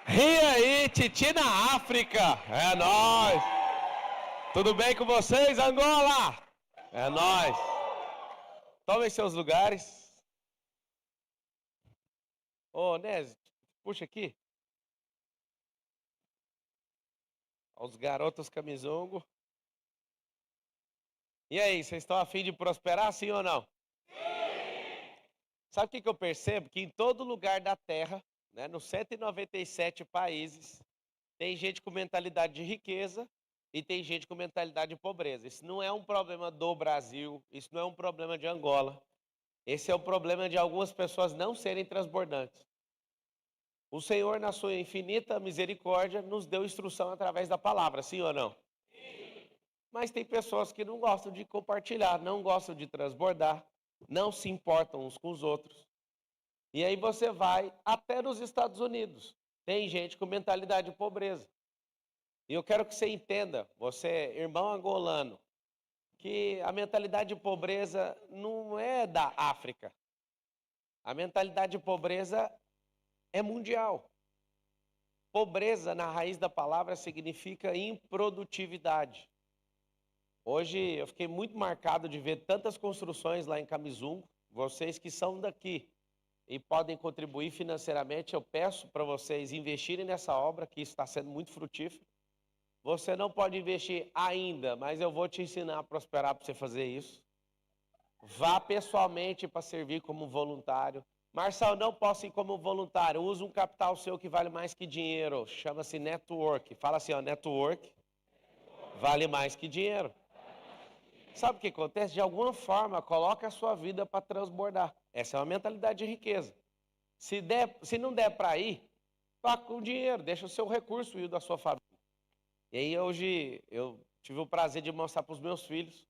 E aí, Titi na África, é nóis. Tudo bem com vocês, Angola? É nóis. Tomem seus lugares. Ô, Nézio, puxa aqui. Os garotos camisongo. E aí, vocês estão a fim de prosperar, sim ou não? Sim! Sabe o que eu percebo? Que em todo lugar da Terra, né, nos 197 países, tem gente com mentalidade de riqueza e tem gente com mentalidade de pobreza. Isso não é um problema do Brasil, isso não é um problema de Angola. Esse é o problema de algumas pessoas não serem transbordantes. O Senhor, na sua infinita misericórdia, nos deu instrução através da palavra, sim ou não? Sim. Mas tem pessoas que não gostam de compartilhar, não gostam de transbordar, não se importam uns com os outros. E aí você vai até nos Estados Unidos. Tem gente com mentalidade de pobreza. E eu quero que você entenda, você, irmão angolano, que a mentalidade de pobreza não é da África. A mentalidade de pobreza é mundial. Pobreza, na raiz da palavra, significa improdutividade. Hoje eu fiquei muito marcado de ver tantas construções lá em Camizungo. Vocês que são daqui e podem contribuir financeiramente, eu peço para vocês investirem nessa obra, que está sendo muito frutífero. Você não pode investir ainda, mas eu vou te ensinar a prosperar para você fazer isso. Vá pessoalmente para servir como voluntário. Marcelo, não posso ir como voluntário. Usa um capital seu que vale mais que dinheiro. Chama-se network. Fala assim, ó, network vale mais que dinheiro. Sabe o que acontece? De alguma forma, coloca a sua vida para transbordar. Essa é uma mentalidade de riqueza. Se não der para ir, toca com dinheiro. Deixa o seu recurso e o da sua família. E aí hoje eu tive o prazer de mostrar para os meus filhos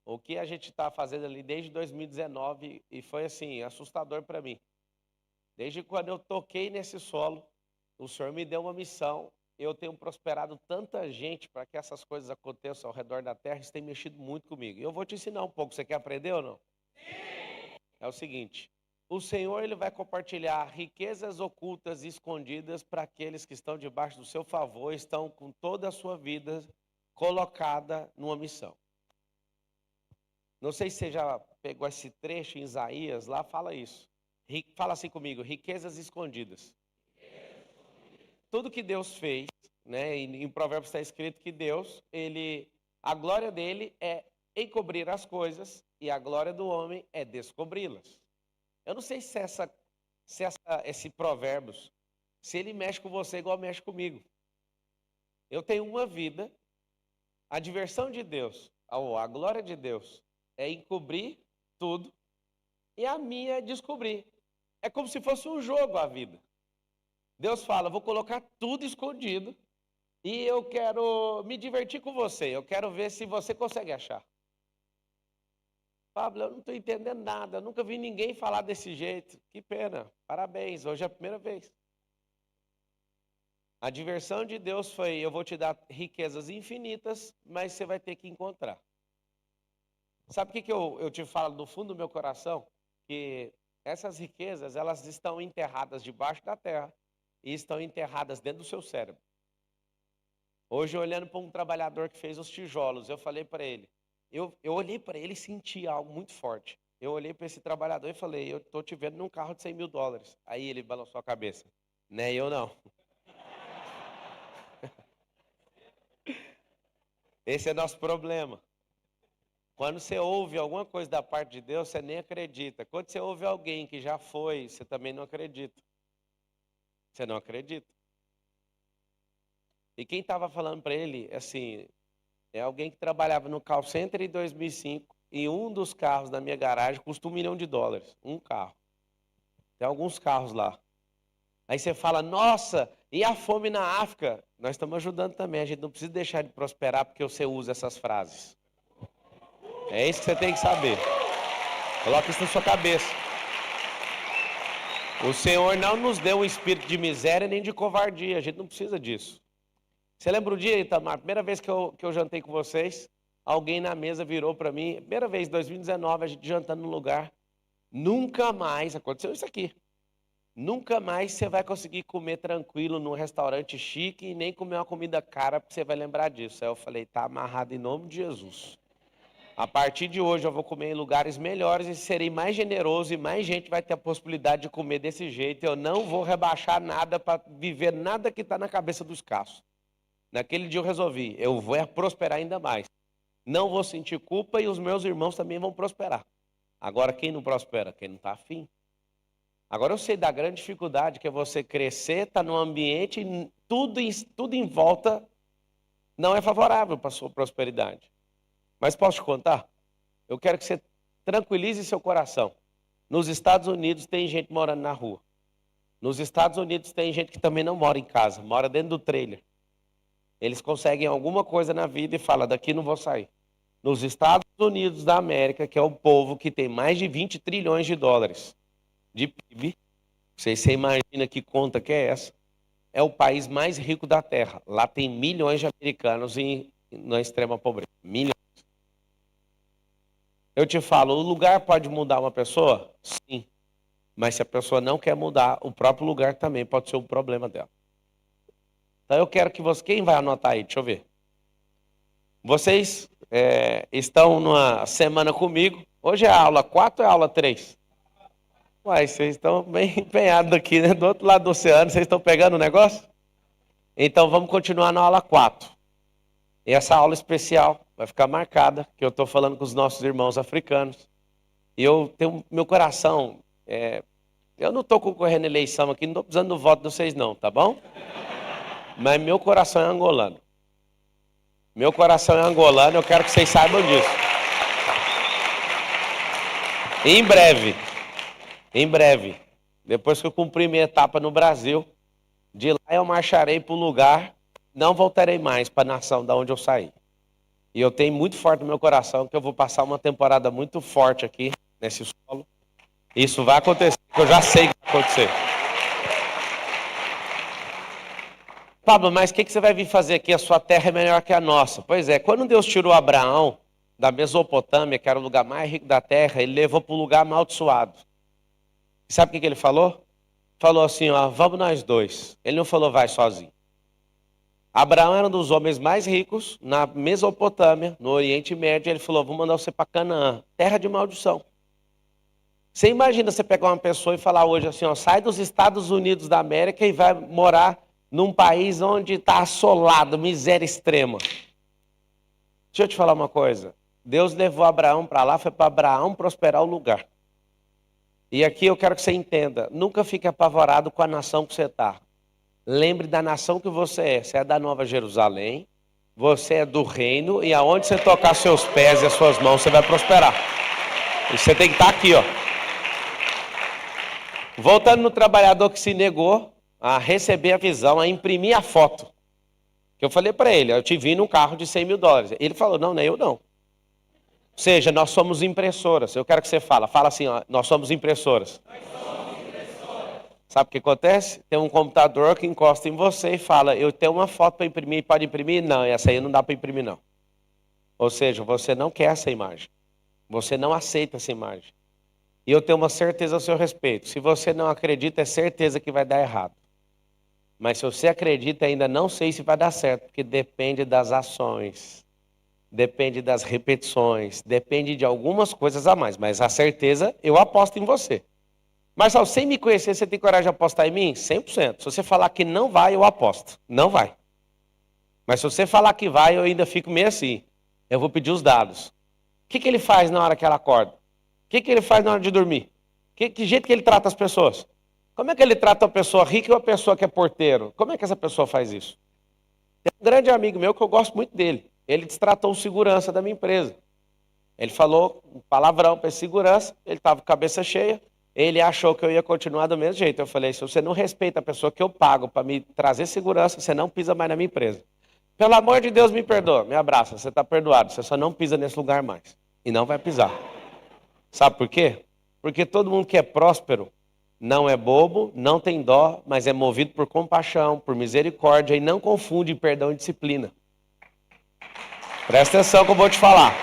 o que a gente está fazendo ali desde 2019 e foi assim, assustador para mim. Desde quando eu toquei nesse solo, o Senhor me deu uma missão, eu tenho prosperado tanta gente para que essas coisas aconteçam ao redor da terra, isso tem mexido muito comigo. E eu vou te ensinar um pouco, você quer aprender ou não? Sim! É o seguinte, o Senhor ele vai compartilhar riquezas ocultas e escondidas para aqueles que estão debaixo do seu favor, estão com toda a sua vida colocada numa missão. Não sei se você já pegou esse trecho em Isaías, lá fala isso. Fala assim comigo, riquezas escondidas. Tudo que Deus fez, né, em Provérbios está escrito que Deus, a glória dele é encobrir as coisas e a glória do homem é descobri-las. Eu não sei se esse Provérbios, se ele mexe com você igual mexe comigo. Eu tenho uma vida, a diversão de Deus, a glória de Deus, é encobrir tudo e a minha é descobrir. É como se fosse um jogo a vida. Deus fala, vou colocar tudo escondido e eu quero me divertir com você. Eu quero ver se você consegue achar. Pablo, eu não estou entendendo nada. Eu nunca vi ninguém falar desse jeito. Que pena. Parabéns. Hoje é a primeira vez. A diversão de Deus foi, eu vou te dar riquezas infinitas, mas você vai ter que encontrar. Sabe o que eu te falo do fundo do meu coração? Que essas riquezas, elas estão enterradas debaixo da terra e estão enterradas dentro do seu cérebro. Hoje, olhando para um trabalhador que fez os tijolos, eu falei para ele, eu olhei para ele e senti algo muito forte. Eu olhei para esse trabalhador e falei, eu estou te vendo num carro de $100 mil. Aí ele balançou a cabeça. Né, eu não. Esse é nosso problema. Quando você ouve alguma coisa da parte de Deus, você nem acredita. Quando você ouve alguém que já foi, você também não acredita. Você não acredita. E quem estava falando para ele, assim, é alguém que trabalhava no call center em 2005 e um dos carros da minha garagem custa $1 milhão. Um carro. Tem alguns carros lá. Aí você fala, nossa, e a fome na África? Nós estamos ajudando também. A gente não precisa deixar de prosperar porque você usa essas frases. É isso que você tem que saber. Coloque isso na sua cabeça. O Senhor não nos deu um espírito de miséria nem de covardia. A gente não precisa disso. Você lembra o dia, Itamar? Primeira vez que eu jantei com vocês, alguém na mesa virou para mim. Primeira vez, 2019, a gente jantando num lugar. Nunca mais aconteceu isso aqui. Nunca mais você vai conseguir comer tranquilo num restaurante chique e nem comer uma comida cara, porque você vai lembrar disso. Aí eu falei, tá amarrado em nome de Jesus. A partir de hoje eu vou comer em lugares melhores e serei mais generoso e mais gente vai ter a possibilidade de comer desse jeito. Eu não vou rebaixar nada para viver nada que está na cabeça dos escasso. Naquele dia eu resolvi, eu vou prosperar ainda mais. Não vou sentir culpa e os meus irmãos também vão prosperar. Agora quem não prospera? Quem não está afim. Agora eu sei da grande dificuldade que é você crescer, estar num ambiente e tudo em volta não é favorável para a sua prosperidade. Mas posso te contar? Eu quero que você tranquilize seu coração. Nos Estados Unidos tem gente morando na rua. Nos Estados Unidos tem gente que também não mora em casa, mora dentro do trailer. Eles conseguem alguma coisa na vida e falam, daqui não vou sair. Nos Estados Unidos da América, que é o povo que tem mais de 20 trilhões de dólares de PIB, você imagina que conta que é essa? É o país mais rico da Terra. Lá tem milhões de americanos na extrema pobreza. Milhões. Eu te falo, o lugar pode mudar uma pessoa? Sim. Mas se a pessoa não quer mudar, o próprio lugar também pode ser o problema dela. Então eu quero que você... Quem vai anotar aí? Deixa eu ver. Vocês estão numa semana comigo. Hoje é a aula 4 ou é a aula 3? Uai, vocês estão bem empenhados aqui, né? Do outro lado do oceano, vocês estão pegando o negócio? Então vamos continuar na aula 4. E essa aula especial vai ficar marcada, que eu estou falando com os nossos irmãos africanos. E eu tenho meu coração... eu não estou concorrendo à eleição aqui, não estou precisando do voto de vocês não, tá bom? Mas meu coração é angolano. Meu coração é angolano, eu quero que vocês saibam disso. Em breve, depois que eu cumprir minha etapa no Brasil, de lá eu marcharei para o lugar, não voltarei mais para a nação da onde eu saí. E eu tenho muito forte no meu coração que eu vou passar uma temporada muito forte aqui, nesse solo. Isso vai acontecer, eu já sei que vai acontecer. Pablo, mas o que você vai vir fazer aqui? A sua terra é melhor que a nossa. Pois é, quando Deus tirou Abraão da Mesopotâmia, que era o lugar mais rico da terra, ele levou para o lugar amaldiçoado. Sabe o que ele falou? Falou assim, ó, vamos nós dois. Ele não falou, vai sozinho. Abraão era um dos homens mais ricos na Mesopotâmia, no Oriente Médio. Ele falou, vou mandar você para Canaã, terra de maldição. Você imagina você pegar uma pessoa e falar hoje assim, ó, sai dos Estados Unidos da América e vai morar num país onde está assolado, miséria extrema. Deixa eu te falar uma coisa. Deus levou Abraão para lá, foi para Abraão prosperar o lugar. E aqui eu quero que você entenda, nunca fique apavorado com a nação que você está. Lembre da nação que você é. Você é da Nova Jerusalém, você é do reino, e aonde você tocar seus pés e as suas mãos, você vai prosperar. E você tem que estar aqui, ó. Voltando no trabalhador que se negou a receber a visão, a imprimir a foto. Que eu falei para ele, eu te vi num carro de 100 mil dólares. Ele falou, não, nem eu não. Ou seja, nós somos impressoras. Eu quero que você fala assim, ó, nós somos impressoras. Sabe o que acontece? Tem um computador que encosta em você e fala, eu tenho uma foto para imprimir, pode imprimir? Não, essa aí não dá para imprimir não. Ou seja, você não quer essa imagem. Você não aceita essa imagem. E eu tenho uma certeza a seu respeito. Se você não acredita, é certeza que vai dar errado. Mas se você acredita, ainda não sei se vai dar certo, porque depende das ações. Depende das repetições, depende de algumas coisas a mais. Mas a certeza, eu aposto em você. Marcelo, sem me conhecer, você tem coragem de apostar em mim? 100%. Se você falar que não vai, eu aposto. Não vai. Mas se você falar que vai, eu ainda fico meio assim. Eu vou pedir os dados. O que ele faz na hora que ela acorda? O que ele faz na hora de dormir? Que jeito que ele trata as pessoas? Como é que ele trata uma pessoa rica e uma pessoa que é porteiro? Como é que essa pessoa faz isso? Tem um grande amigo meu que eu gosto muito dele. Ele destratou o segurança da minha empresa. Ele falou um palavrão para esse segurança, ele estava com a cabeça cheia, ele achou que eu ia continuar do mesmo jeito. Eu falei, se você não respeita a pessoa que eu pago para me trazer segurança, você não pisa mais na minha empresa. Pelo amor de Deus, me perdoa, me abraça, você está perdoado, você só não pisa nesse lugar mais. E não vai pisar. Sabe por quê? Porque todo mundo que é próspero não é bobo, não tem dó, mas é movido por compaixão, por misericórdia e não confunde perdão e disciplina. Presta atenção que eu vou te falar.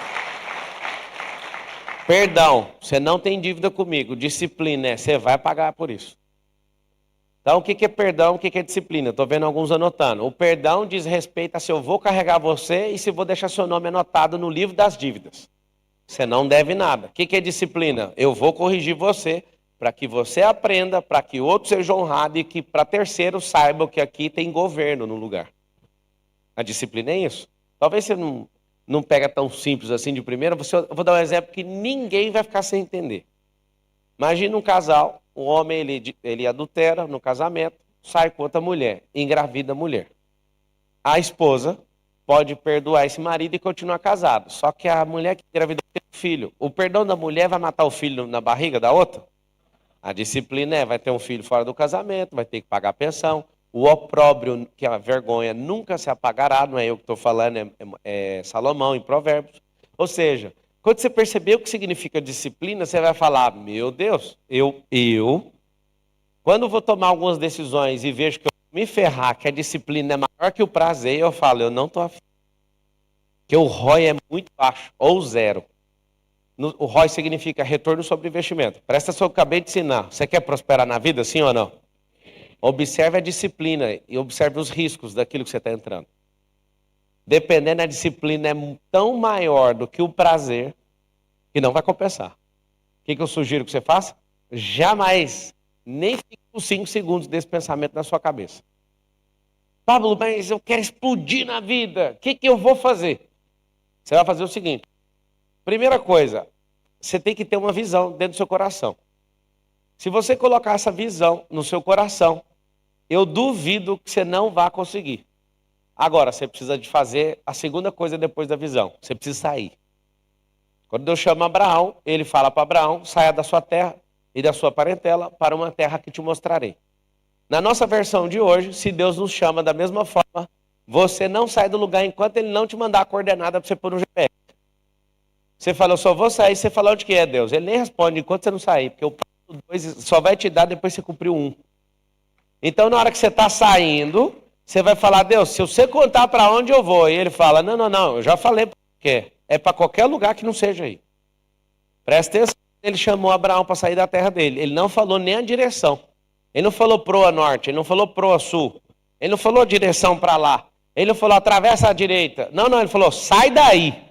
Perdão, você não tem dívida comigo. Disciplina você vai pagar por isso. Então, o que que é perdão, o que que é disciplina? Estou vendo alguns anotando. O perdão diz respeito a se eu vou carregar você e se vou deixar seu nome anotado no livro das dívidas. Você não deve nada. O que que é disciplina? Eu vou corrigir você para que você aprenda, para que outros sejam honrados e que para terceiros saibam que aqui tem governo no lugar. A disciplina é isso. Talvez você não pega tão simples assim de primeira. Eu vou dar um exemplo que ninguém vai ficar sem entender. Imagina um casal, o homem ele adultera no casamento, sai com outra mulher, engravida a mulher. A esposa pode perdoar esse marido e continuar casado. Só que a mulher que engravidou tem um filho. O perdão da mulher vai matar o filho na barriga da outra? A disciplina vai ter um filho fora do casamento, vai ter que pagar a pensão. O opróbrio, que é a vergonha, nunca se apagará, não é eu que estou falando, é Salomão em Provérbios. Ou seja, quando você perceber o que significa disciplina, você vai falar, meu Deus, quando vou tomar algumas decisões e vejo que eu vou me ferrar, que a disciplina é maior que o prazer, eu falo, eu não estou afim. Porque o ROI é muito baixo, ou zero. O ROI significa retorno sobre investimento. Presta atenção que eu acabei de ensinar. Você quer prosperar na vida, sim ou não? Observe a disciplina e observe os riscos daquilo que você está entrando. Dependendo, a disciplina é tão maior do que o prazer que não vai compensar. O que eu sugiro que você faça? Jamais, nem fique com 5 segundos desse pensamento na sua cabeça. Pablo, mas eu quero explodir na vida. O que eu vou fazer? Você vai fazer o seguinte. Primeira coisa, você tem que ter uma visão dentro do seu coração. Se você colocar essa visão no seu coração, eu duvido que você não vá conseguir. Agora, você precisa de fazer a segunda coisa depois da visão. Você precisa sair. Quando Deus chama Abraão, ele fala para Abraão, saia da sua terra e da sua parentela para uma terra que te mostrarei. Na nossa versão de hoje, se Deus nos chama da mesma forma, você não sai do lugar enquanto ele não te mandar a coordenada para você pôr no GPS. Você fala, eu só vou sair, você fala onde que é, Deus. Ele nem responde enquanto você não sair, porque o passo 2 só vai te dar depois que você cumpriu 1. Então, na hora que você está saindo, você vai falar, Deus, se você contar para onde eu vou, e ele fala, não, eu já falei para que é para qualquer lugar que não seja aí. Presta atenção, ele chamou Abraão para sair da terra dele. Ele não falou nem a direção. Ele não falou proa norte, ele não falou proa sul. Ele não falou direção para lá. Ele não falou atravessa a direita. Não, ele falou sai daí.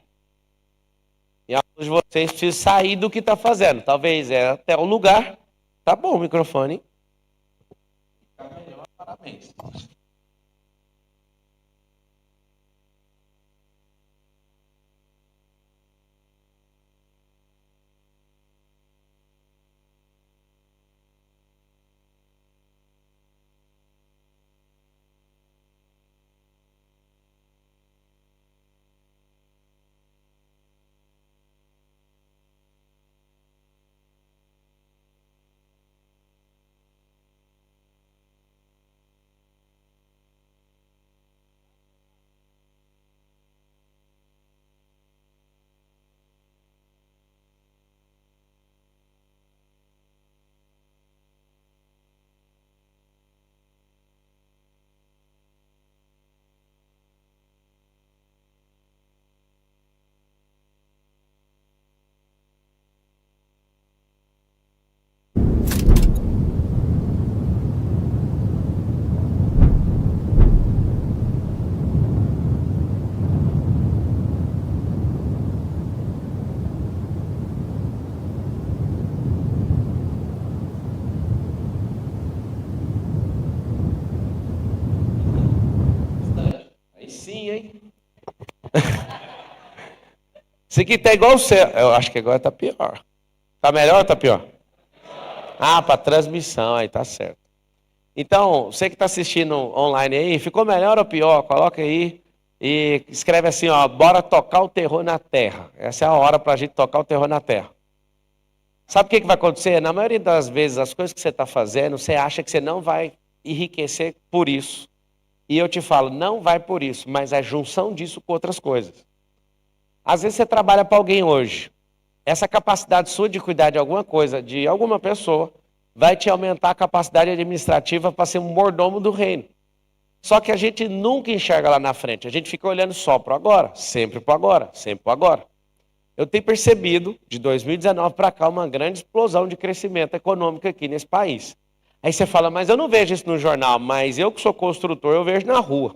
E alguns de vocês precisam sair do que está fazendo. Talvez é até o lugar. Tá bom o microfone. Parabéns. Aí sim, hein? Isso aqui tá igual o céu. Eu acho que agora tá pior. Tá melhor ou tá pior? Ah, para transmissão, aí tá certo. Então, você que está assistindo online aí, ficou melhor ou pior? Coloca aí e escreve assim, ó, bora tocar o terror na terra. Essa é a hora para a gente tocar o terror na terra. Sabe o que vai acontecer? Na maioria das vezes, as coisas que você está fazendo, você acha que você não vai enriquecer por isso. E eu te falo, não vai por isso, mas é junção disso com outras coisas. Às vezes você trabalha para alguém hoje. Essa capacidade sua de cuidar de alguma coisa, de alguma pessoa, vai te aumentar a capacidade administrativa para ser um mordomo do reino. Só que a gente nunca enxerga lá na frente. A gente fica olhando só para o agora, sempre para o agora, sempre para o agora. Eu tenho percebido, de 2019 para cá, uma grande explosão de crescimento econômico aqui nesse país. Aí você fala, mas eu não vejo isso no jornal, mas eu que sou construtor, eu vejo na rua.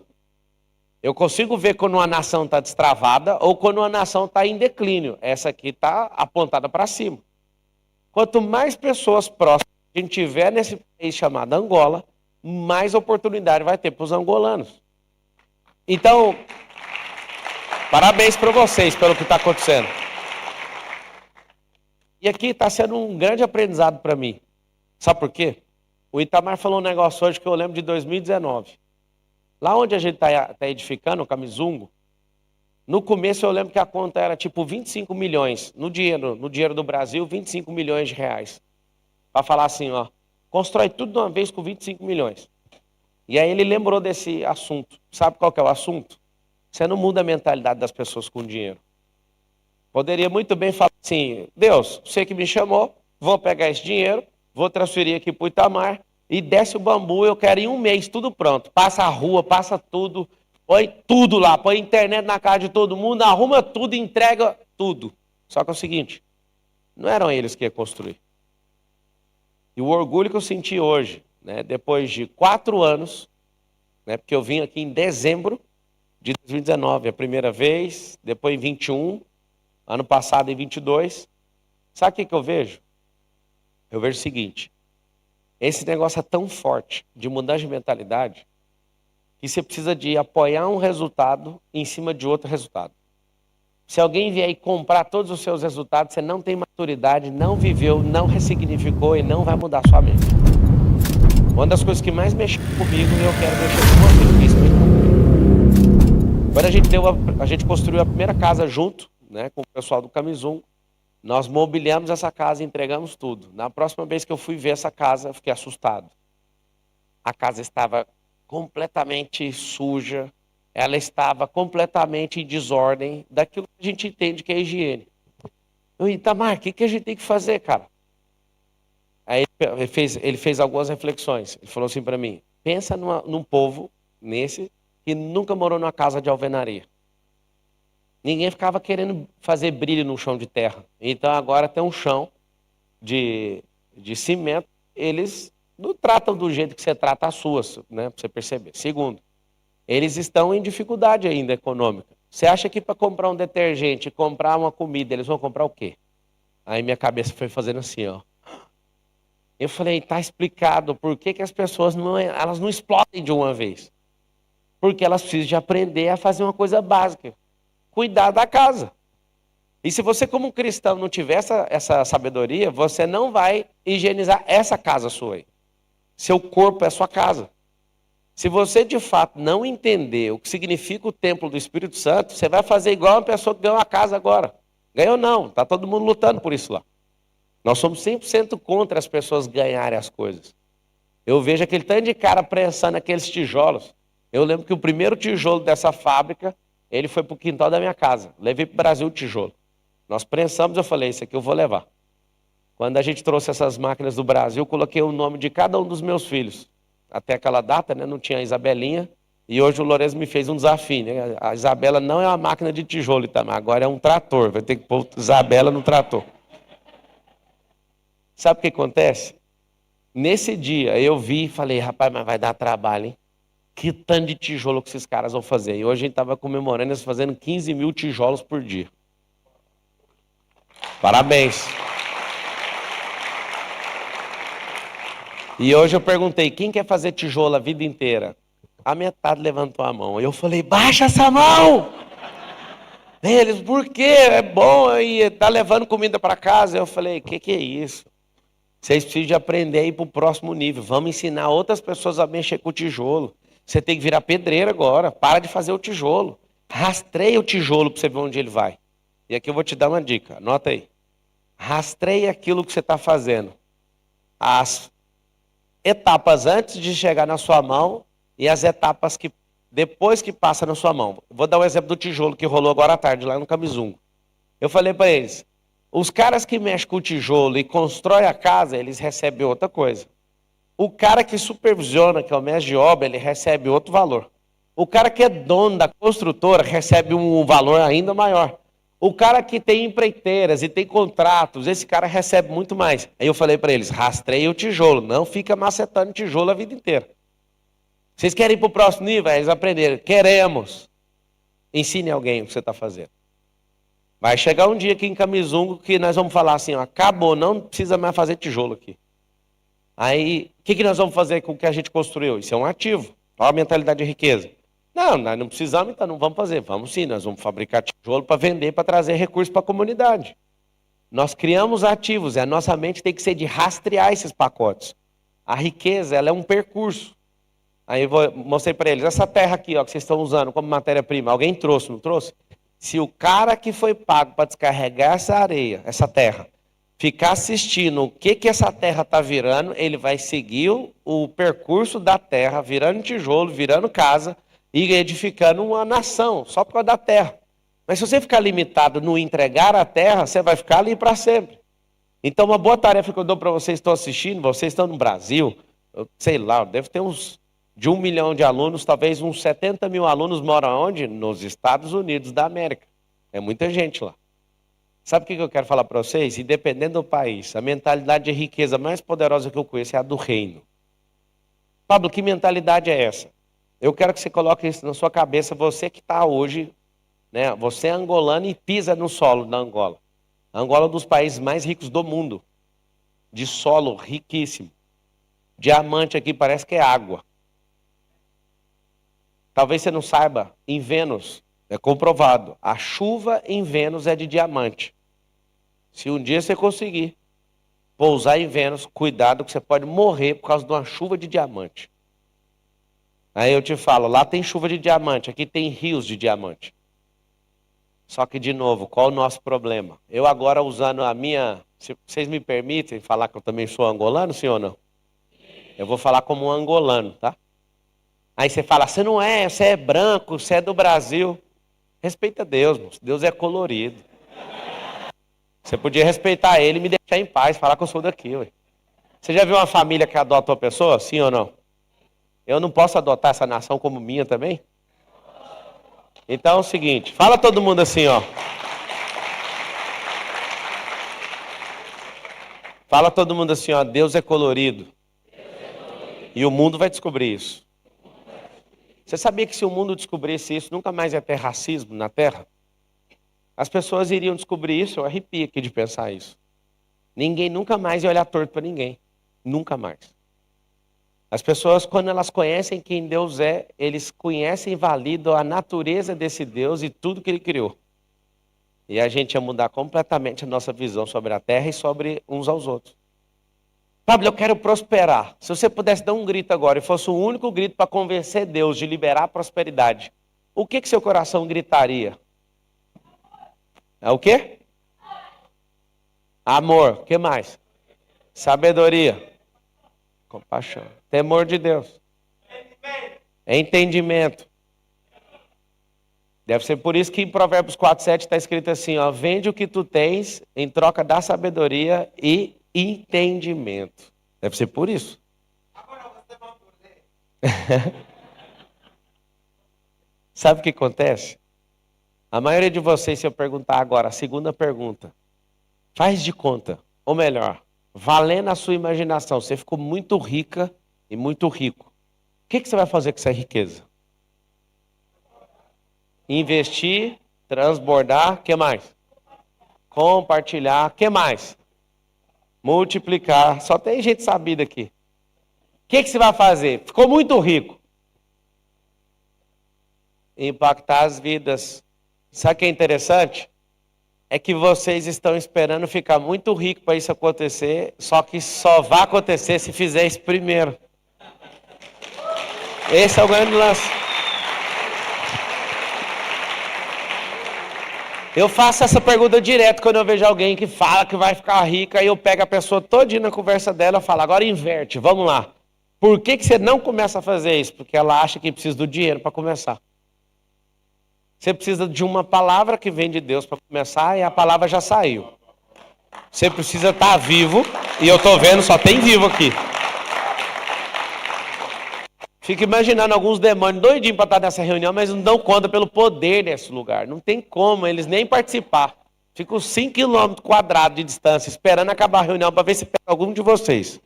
Eu consigo ver quando uma nação está destravada ou quando uma nação está em declínio. Essa aqui está apontada para cima. Quanto mais pessoas próximas a gente tiver nesse país chamado Angola, mais oportunidade vai ter para os angolanos. Então, parabéns para vocês pelo que está acontecendo. E aqui está sendo um grande aprendizado para mim. Sabe por quê? O Itamar falou um negócio hoje que eu lembro de 2019. Lá onde a gente está edificando, o Camizungo, no começo eu lembro que a conta era tipo 25 milhões. No dinheiro do Brasil, 25 milhões de reais. Para falar assim, ó, constrói tudo de uma vez com 25 milhões. E aí ele lembrou desse assunto. Sabe qual que é o assunto? Você não muda a mentalidade das pessoas com dinheiro. Poderia muito bem falar assim, Deus, você que me chamou, vou pegar esse dinheiro, vou transferir aqui para o Itamar e desce o bambu, eu quero em um mês, tudo pronto. Passa a rua, passa tudo, põe tudo lá, põe internet na casa de todo mundo, arruma tudo, entrega tudo. Só que é o seguinte, não eram eles que iam construir. E o orgulho que eu senti hoje, né, depois de 4 anos, né, porque eu vim aqui em dezembro de 2019, a primeira vez, depois em 21, ano passado em 22. Sabe o que eu vejo? Eu vejo o seguinte, esse negócio é tão forte de mudança de mentalidade que você precisa de apoiar um resultado em cima de outro resultado. Se alguém vier e comprar todos os seus resultados, você não tem maturidade, não viveu, não ressignificou e não vai mudar sua mente. Uma das coisas que mais mexeu comigo e eu quero mexer com você. Quando a gente construiu a primeira casa junto, né, com o pessoal do Camizungo, nós mobiliamos essa casa e entregamos tudo. Na próxima vez que eu fui ver essa casa, eu fiquei assustado. A casa estava completamente suja, ela estava completamente em desordem daquilo que a gente entende que é higiene. Eu, Itamar, o que a gente tem que fazer, cara? Aí ele fez algumas reflexões. Ele falou assim para mim, pensa num povo, nesse, que nunca morou numa casa de alvenaria. Ninguém ficava querendo fazer brilho no chão de terra. Então agora tem um chão de cimento, eles não tratam do jeito que você trata as suas, né, para você perceber. Segundo, eles estão em dificuldade ainda econômica. Você acha que para comprar um detergente, comprar uma comida, eles vão comprar o quê? Aí minha cabeça foi fazendo assim, ó. Eu falei, tá explicado por que as pessoas elas não explodem de uma vez. Porque elas precisam de aprender a fazer uma coisa básica. Cuidar da casa. E se você como cristão não tiver essa sabedoria, você não vai higienizar essa casa sua aí. Seu corpo é sua casa. Se você de fato não entender o que significa o templo do Espírito Santo, você vai fazer igual uma pessoa que ganhou uma casa agora. Ganhou não, está todo mundo lutando por isso lá. Nós somos 100% contra as pessoas ganharem as coisas. Eu vejo aquele tanto de cara prensando aqueles tijolos. Eu lembro que o primeiro tijolo dessa fábrica, ele foi para o quintal da minha casa. Levei para o Brasil o tijolo. Nós prensamos, eu falei, isso aqui eu vou levar. Quando a gente trouxe essas máquinas do Brasil, eu coloquei o nome de cada um dos meus filhos. Até aquela data, né, não tinha a Isabelinha. E hoje o Lourenço me fez um desafio. Né? A Isabela não é uma máquina de tijolo, Itamar, agora é um trator. Vai ter que pôr Isabela no trator. Sabe o que acontece? Nesse dia eu vi e falei, rapaz, mas vai dar trabalho, hein? Que tanto de tijolo que esses caras vão fazer. E hoje a gente estava comemorando eles fazendo 15 mil tijolos por dia. Parabéns. E hoje eu perguntei, quem quer fazer tijolo a vida inteira? A metade levantou a mão. E eu falei, baixa essa mão! Eles, por quê? É bom aí, tá levando comida para casa. Eu falei, que é isso? Vocês precisam de aprender a ir para o próximo nível. Vamos ensinar outras pessoas a mexer com o tijolo. Você tem que virar pedreiro agora. Para de fazer o tijolo. Rastreia o tijolo para você ver onde ele vai. E aqui eu vou te dar uma dica. Anota aí. Rastreia aquilo que você está fazendo. As etapas antes de chegar na sua mão e as etapas que depois que passa na sua mão. Vou dar um exemplo do tijolo que rolou agora à tarde lá no Camizungo. Eu falei para eles, os caras que mexem com o tijolo e constroem a casa, eles recebem outra coisa. O cara que supervisiona, que é o mestre de obra, ele recebe outro valor. O cara que é dono da construtora recebe um valor ainda maior. O cara que tem empreiteiras e tem contratos, esse cara recebe muito mais. Aí eu falei para eles, rastreia o tijolo, não fica macetando tijolo a vida inteira. Vocês querem ir para o próximo nível? Eles aprenderam, queremos. Ensine alguém o que você está fazendo. Vai chegar um dia aqui em Camizungo que nós vamos falar assim, ó, acabou, não precisa mais fazer tijolo aqui. Aí, o que nós vamos fazer com o que a gente construiu? Isso é um ativo. Olha a mentalidade de riqueza. Não, nós não precisamos, então não vamos fazer. Vamos sim, nós vamos fabricar tijolo para vender, para trazer recursos para a comunidade. Nós criamos ativos e a nossa mente tem que ser de rastrear esses pacotes. A riqueza, ela é um percurso. Aí eu mostrei para eles, essa terra aqui, ó, que vocês estão usando como matéria-prima, alguém trouxe, não trouxe? Se o cara que foi pago para descarregar essa areia, essa terra, ficar assistindo o que essa terra está virando, ele vai seguir o percurso da terra, virando tijolo, virando casa e edificando uma nação, só por causa da terra. Mas se você ficar limitado no entregar a terra, você vai ficar ali para sempre. Então uma boa tarefa que eu dou para vocês que estão assistindo, vocês estão no Brasil, sei lá, deve ter uns de 1 milhão de alunos, talvez uns 70 mil alunos moram onde? Nos Estados Unidos da América. É muita gente lá. Sabe o que eu quero falar para vocês? Independente do país, a mentalidade de riqueza mais poderosa que eu conheço é a do reino. Pablo, que mentalidade é essa? Eu quero que você coloque isso na sua cabeça, você que está hoje, né? Você é angolano e pisa no solo da Angola. A Angola é um dos países mais ricos do mundo. De solo riquíssimo. Diamante aqui parece que é água. Talvez você não saiba, em Vênus, é comprovado, a chuva em Vênus é de diamante. Se um dia você conseguir pousar em Vênus, cuidado que você pode morrer por causa de uma chuva de diamante. Aí eu te falo, lá tem chuva de diamante, aqui tem rios de diamante. Só que, de novo, qual o nosso problema? Eu agora usando a minha... Se vocês me permitem falar que eu também sou angolano, sim ou não? Eu vou falar como um angolano, tá? Aí você fala, você não é, você é branco, você é do Brasil. Respeita Deus, moço. Deus é colorido. Você podia respeitar ele e me deixar em paz, falar que eu sou daqui. Ué. Você já viu uma família que adota uma pessoa, sim ou não? Eu não posso adotar essa nação como minha também? Então é o seguinte, fala todo mundo assim, ó. Fala todo mundo assim, ó, Deus é colorido. E o mundo vai descobrir isso. Você sabia que se o mundo descobrisse isso, nunca mais ia ter racismo na Terra? As pessoas iriam descobrir isso, eu arrepio aqui de pensar isso. Ninguém nunca mais ia olhar torto para ninguém. Nunca mais. As pessoas, quando elas conhecem quem Deus é, eles conhecem e validam a natureza desse Deus e tudo que Ele criou. E a gente ia mudar completamente a nossa visão sobre a Terra e sobre uns aos outros. Pablo, eu quero prosperar. Se você pudesse dar um grito agora e fosse o único grito para convencer Deus de liberar a prosperidade, o que seu coração gritaria? É o quê? Amor. O que mais? Sabedoria. Compaixão. Temor de Deus. Entendimento. Deve ser por isso que em Provérbios 4:7 está escrito assim, ó, vende o que tu tens em troca da sabedoria e entendimento. Deve ser por isso. Sabe o que acontece? A maioria de vocês, se eu perguntar agora, a segunda pergunta, faz de conta, ou melhor, valendo a sua imaginação, você ficou muito rica e muito rico. O que você vai fazer com essa riqueza? Investir, transbordar, o que mais? Compartilhar, o que mais? Multiplicar, só tem gente sabida aqui. O que você vai fazer? Ficou muito rico. Impactar as vidas. Sabe o que é interessante? É que vocês estão esperando ficar muito rico para isso acontecer, só que só vai acontecer se fizer isso primeiro. Esse é o grande lance. Eu faço essa pergunta direto quando eu vejo alguém que fala que vai ficar rica, aí eu pego a pessoa todinha na conversa dela e falo, agora inverte, vamos lá. Por que você não começa a fazer isso? Porque ela acha que precisa do dinheiro para começar. Você precisa de uma palavra que vem de Deus para começar e a palavra já saiu. Você precisa estar vivo, e eu estou vendo, só tem vivo aqui. Fico imaginando alguns demônios doidinhos para estar nessa reunião, mas não dão conta pelo poder desse lugar. Não tem como eles nem participar. Ficam 5 quilômetros quadrados de distância, esperando acabar a reunião para ver se pega algum de vocês.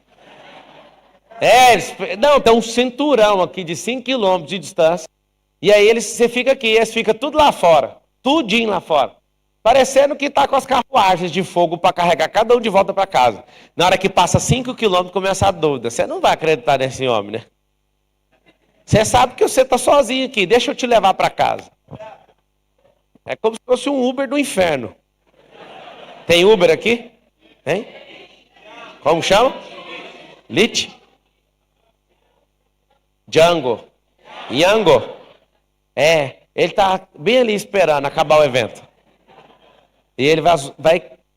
Não, tem um cinturão aqui de 5 quilômetros de distância. E aí você fica aqui, eles ficam tudo lá fora. Tudinho lá fora. Parecendo que está com as carruagens de fogo para carregar cada um de volta para casa. Na hora que passa 5 quilômetros, começa a dúvida. Você não vai acreditar nesse homem, né? Você sabe que você está sozinho aqui, deixa eu te levar para casa. É como se fosse um Uber do inferno. Tem Uber aqui? Tem? Como chama? Lit? Django. Yango. Ele está bem ali esperando acabar o evento. E ele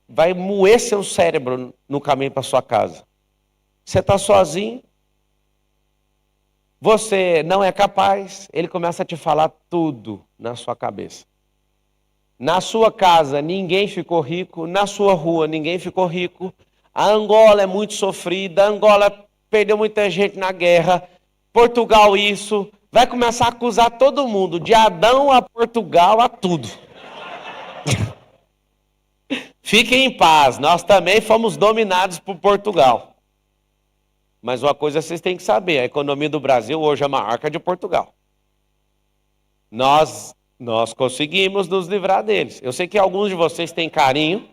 vai moer seu cérebro no caminho para sua casa. Você está sozinho. Você não é capaz, ele começa a te falar tudo na sua cabeça. Na sua casa, ninguém ficou rico. Na sua rua, ninguém ficou rico. A Angola é muito sofrida. A Angola perdeu muita gente na guerra. Portugal isso. Vai começar a acusar todo mundo, de Adão a Portugal, a tudo. Fiquem em paz, nós também fomos dominados por Portugal. Mas uma coisa vocês têm que saber, a economia do Brasil hoje é maior que a de Portugal. Nós conseguimos nos livrar deles. Eu sei que alguns de vocês têm carinho,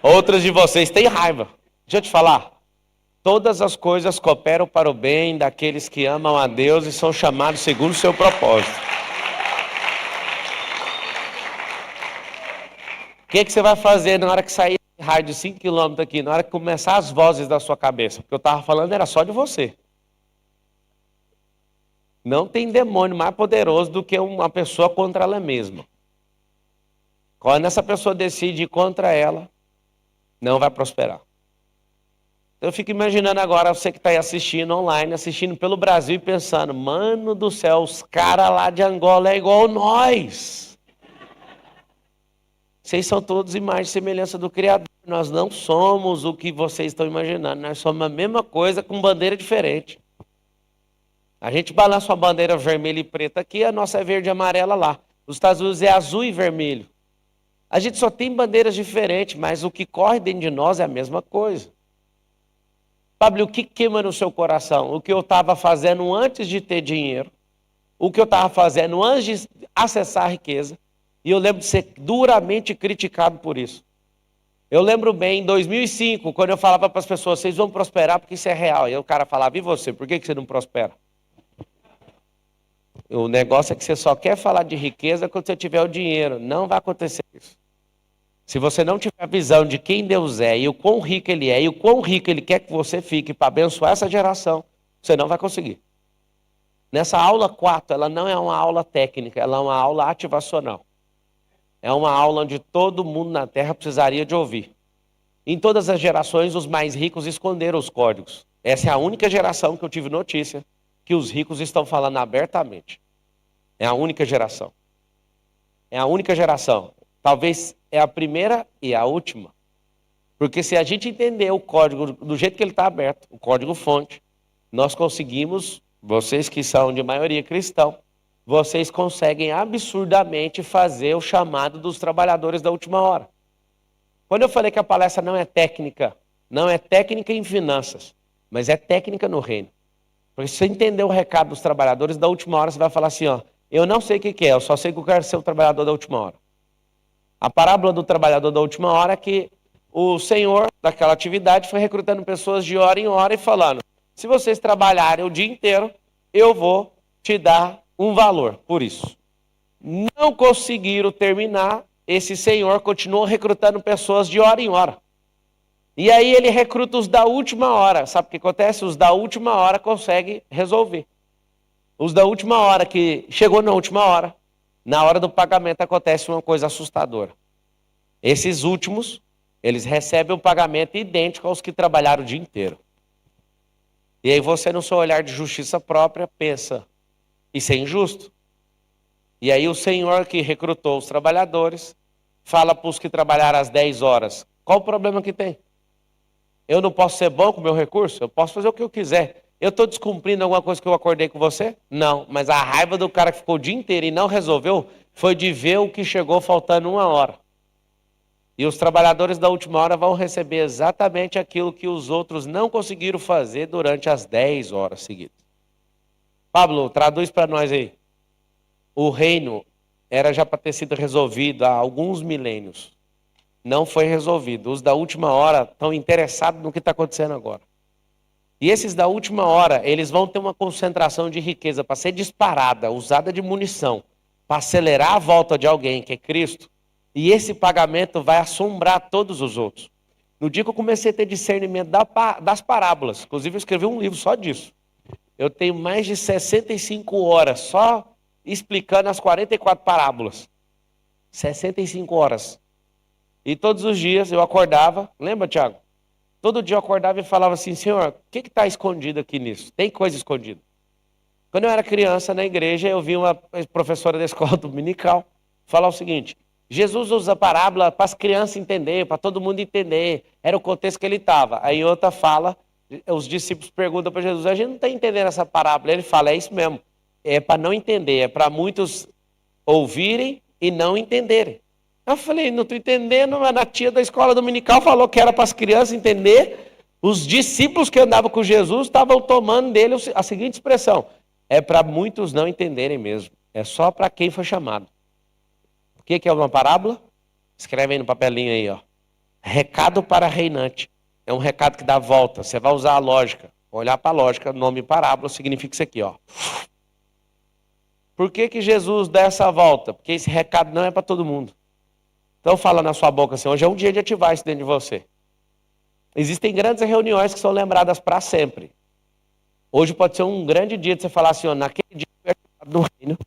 outros de vocês têm raiva. Deixa eu te falar, todas as coisas cooperam para o bem daqueles que amam a Deus e são chamados segundo o seu propósito. O que você vai fazer na hora que sair raio de 5 quilômetros aqui, na hora que começar as vozes da sua cabeça? Porque eu estava falando era só de você. Não tem demônio mais poderoso do que uma pessoa contra ela mesma. Quando essa pessoa decide ir contra ela, não vai prosperar. Eu fico imaginando agora você que está aí assistindo online, assistindo pelo Brasil e pensando, mano do céu, os caras lá de Angola é igual nós. Vocês são todos imagem e semelhança do Criador. Nós não somos o que vocês estão imaginando. Nós somos a mesma coisa com bandeira diferente. A gente balança uma bandeira vermelha e preta aqui, a nossa é verde e amarela lá. Os Estados Unidos é azul e vermelho. A gente só tem bandeiras diferentes, mas o que corre dentro de nós é a mesma coisa. Pablo, o que queima no seu coração? O que eu estava fazendo antes de ter dinheiro, o que eu estava fazendo antes de acessar a riqueza, e eu lembro de ser duramente criticado por isso. Eu lembro bem, em 2005, quando eu falava para as pessoas, vocês vão prosperar porque isso é real. E o cara falava, e você, por que você não prospera? O negócio é que você só quer falar de riqueza quando você tiver o dinheiro. Não vai acontecer isso. Se você não tiver a visão de quem Deus é e o quão rico Ele é e o quão rico Ele quer que você fique para abençoar essa geração, você não vai conseguir. Nessa aula 4, ela não é uma aula técnica, ela é uma aula ativacional. É uma aula onde todo mundo na Terra precisaria de ouvir. Em todas as gerações, os mais ricos esconderam os códigos. Essa é a única geração que eu tive notícia que os ricos estão falando abertamente. É a única geração. É a única geração. Talvez é a primeira e a última. Porque se a gente entender o código do jeito que ele está aberto, o código-fonte, nós conseguimos, vocês que são de maioria cristão, vocês conseguem absurdamente fazer o chamado dos trabalhadores da última hora. Quando eu falei que a palestra não é técnica em finanças, mas é técnica no reino. Porque se você entender o recado dos trabalhadores da última hora, você vai falar assim, ó, eu não sei o que é, eu só sei que eu quero ser o trabalhador da última hora. A parábola do trabalhador da última hora é que o senhor daquela atividade foi recrutando pessoas de hora em hora e falando, se vocês trabalharem o dia inteiro, eu vou te dar um valor por isso. Não conseguiram terminar, esse senhor continuou recrutando pessoas de hora em hora. E aí ele recruta os da última hora. Sabe o que acontece? Os da última hora conseguem resolver. Os da última hora, que chegou na última hora, na hora do pagamento acontece uma coisa assustadora. Esses últimos, eles recebem um pagamento idêntico aos que trabalharam o dia inteiro. E aí você, no seu olhar de justiça própria, pensa, isso é injusto. E aí o senhor que recrutou os trabalhadores, fala para os que trabalharam às 10 horas, qual o problema que tem? Eu não posso ser bom com o meu recurso? Eu posso fazer o que eu quiser. Eu estou descumprindo alguma coisa que eu acordei com você? Não, mas a raiva do cara que ficou o dia inteiro e não resolveu foi de ver o que chegou faltando 1 hora. E os trabalhadores da última hora vão receber exatamente aquilo que os outros não conseguiram fazer durante as 10 horas seguidas. Pablo, traduz para nós aí. O reino era já para ter sido resolvido há alguns milênios. Não foi resolvido. Os da última hora estão interessados no que está acontecendo agora. E esses da última hora, eles vão ter uma concentração de riqueza para ser disparada, usada de munição, para acelerar a volta de alguém, que é Cristo. E esse pagamento vai assombrar todos os outros. No dia que eu comecei a ter discernimento das parábolas, inclusive eu escrevi um livro só disso. Eu tenho mais de 65 horas só explicando as 44 parábolas. 65 horas. E todos os dias eu acordava, lembra, Tiago? Todo dia eu acordava e falava assim, Senhor, o que está escondido aqui nisso? Tem coisa escondida. Quando eu era criança na igreja, eu vi uma professora da escola dominical falar o seguinte, Jesus usa a parábola para as crianças entenderem, para todo mundo entender. Era o contexto que ele estava. Aí outra fala, os discípulos perguntam para Jesus, a gente não está entendendo essa parábola. Ele fala, é isso mesmo. É para não entender, é para muitos ouvirem e não entenderem. Eu falei, não estou entendendo, mas a tia da escola dominical falou que era para as crianças entender. Os discípulos que andavam com Jesus estavam tomando dele a seguinte expressão, é para muitos não entenderem mesmo, é só para quem foi chamado. O que é uma parábola? Escreve aí no papelinho aí, ó. Recado para reinante. É um recado que dá volta. Você vai usar a lógica. Olhar para a lógica, nome parábola significa isso aqui, ó. Por que Jesus dá essa volta? Porque esse recado não é para todo mundo. Então fala na sua boca assim, hoje é um dia de ativar isso dentro de você. Existem grandes reuniões que são lembradas para sempre. Hoje pode ser um grande dia de você falar assim, ó, naquele dia eu fui ativado no reino.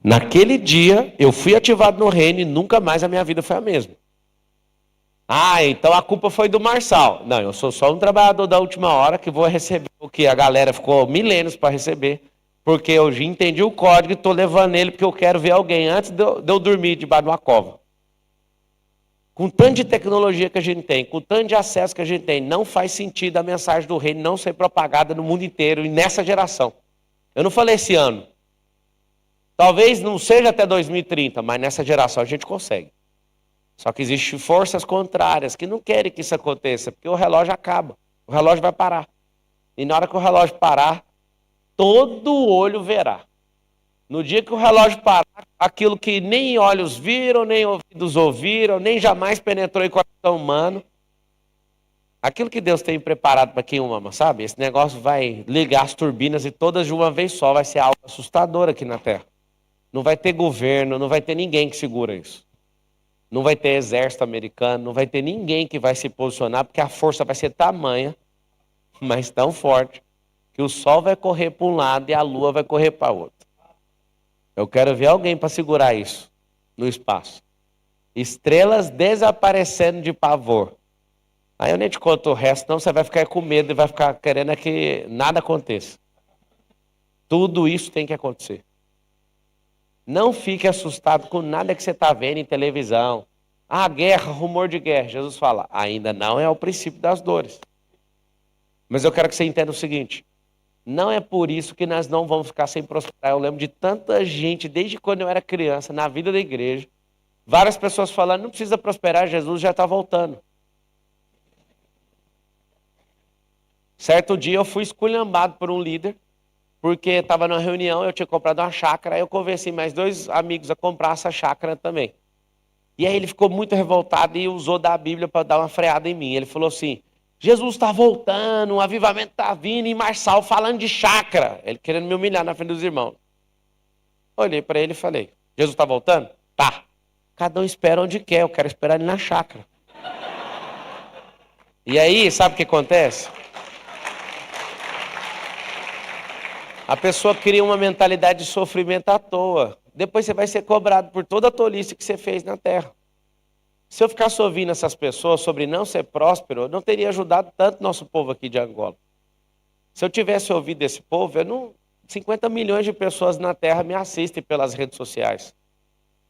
Naquele dia eu fui ativado no reino e nunca mais a minha vida foi a mesma. Ah, então a culpa foi do Marçal. Não, eu sou só um trabalhador da última hora que vou receber o que a galera ficou milênios para receber. Porque eu já entendi o código e estou levando ele porque eu quero ver alguém antes de eu dormir debaixo de uma cova. Com tanto de tecnologia que a gente tem, com tanto de acesso que a gente tem, não faz sentido a mensagem do reino não ser propagada no mundo inteiro e nessa geração. Eu não falei esse ano. Talvez não seja até 2030, mas nessa geração a gente consegue. Só que existem forças contrárias que não querem que isso aconteça, porque o relógio acaba, o relógio vai parar. E na hora que o relógio parar, todo olho verá. No dia que o relógio parar, aquilo que nem olhos viram, nem ouvidos ouviram, nem jamais penetrou em coração humano, aquilo que Deus tem preparado para quem o ama, sabe? Esse negócio vai ligar as turbinas e todas de uma vez só, vai ser algo assustador aqui na Terra. Não vai ter governo, não vai ter ninguém que segura isso. Não vai ter exército americano, não vai ter ninguém que vai se posicionar, porque a força vai ser tamanha, mas tão forte, que o sol vai correr para um lado e a lua vai correr para o outro. Eu quero ver alguém para segurar isso no espaço. Estrelas desaparecendo de pavor. Aí eu nem te conto o resto, não, você vai ficar com medo e vai ficar querendo que nada aconteça. Tudo isso tem que acontecer. Não fique assustado com nada que você está vendo em televisão. Ah, guerra, rumor de guerra. Jesus fala, ainda não é o princípio das dores. Mas eu quero que você entenda o seguinte, não é por isso que nós não vamos ficar sem prosperar. Eu lembro de tanta gente, desde quando eu era criança, na vida da igreja, várias pessoas falando, não precisa prosperar, Jesus já está voltando. Certo dia eu fui esculhambado por um líder, porque estava numa reunião, eu tinha comprado uma chácara, aí eu convenci mais 2 amigos a comprar essa chácara também. E aí ele ficou muito revoltado e usou da Bíblia para dar uma freada em mim. Ele falou assim, Jesus está voltando, o avivamento está vindo, e Marçal falando de chácara. Ele querendo me humilhar na frente dos irmãos. Olhei para ele e falei, Jesus está voltando? Tá. Cada um espera onde quer, eu quero esperar ele na chácara. E aí, sabe o que acontece? A pessoa cria uma mentalidade de sofrimento à toa. Depois você vai ser cobrado por toda a tolice que você fez na terra. Se eu ficasse ouvindo essas pessoas sobre não ser próspero, eu não teria ajudado tanto nosso povo aqui de Angola. Se eu tivesse ouvido esse povo, 50 milhões de pessoas na terra me assistem pelas redes sociais.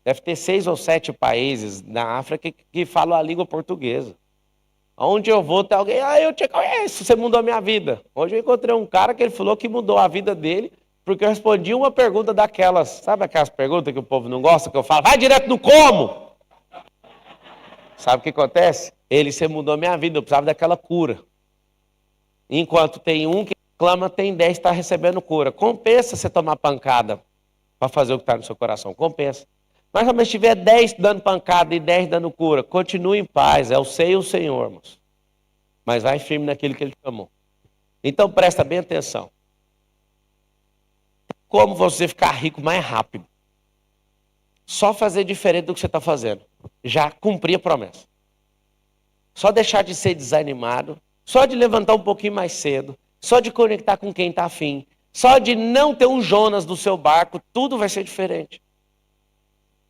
Deve ter 6 ou 7 países na África que falam a língua portuguesa. Aonde eu vou, tem alguém, eu te conheço, você mudou a minha vida. Hoje eu encontrei um cara que ele falou que mudou a vida dele, porque eu respondi uma pergunta daquelas, sabe aquelas perguntas que o povo não gosta, que eu falo, vai direto no como? Sabe o que acontece? Você mudou a minha vida, eu precisava daquela cura. Enquanto tem um que clama, tem 10 que está recebendo cura. Compensa você tomar pancada para fazer o que está no seu coração, compensa. Mas se tiver 10 dando pancada e 10 dando cura, continue em paz, é o sei o Senhor, irmãos. Mas vai firme naquilo que Ele chamou. Então presta bem atenção. Como você ficar rico mais rápido? Só fazer diferente do que você está fazendo. Já cumprir a promessa. Só deixar de ser desanimado. Só de levantar um pouquinho mais cedo. Só de conectar com quem está afim. Só de não ter um Jonas no seu barco. Tudo vai ser diferente.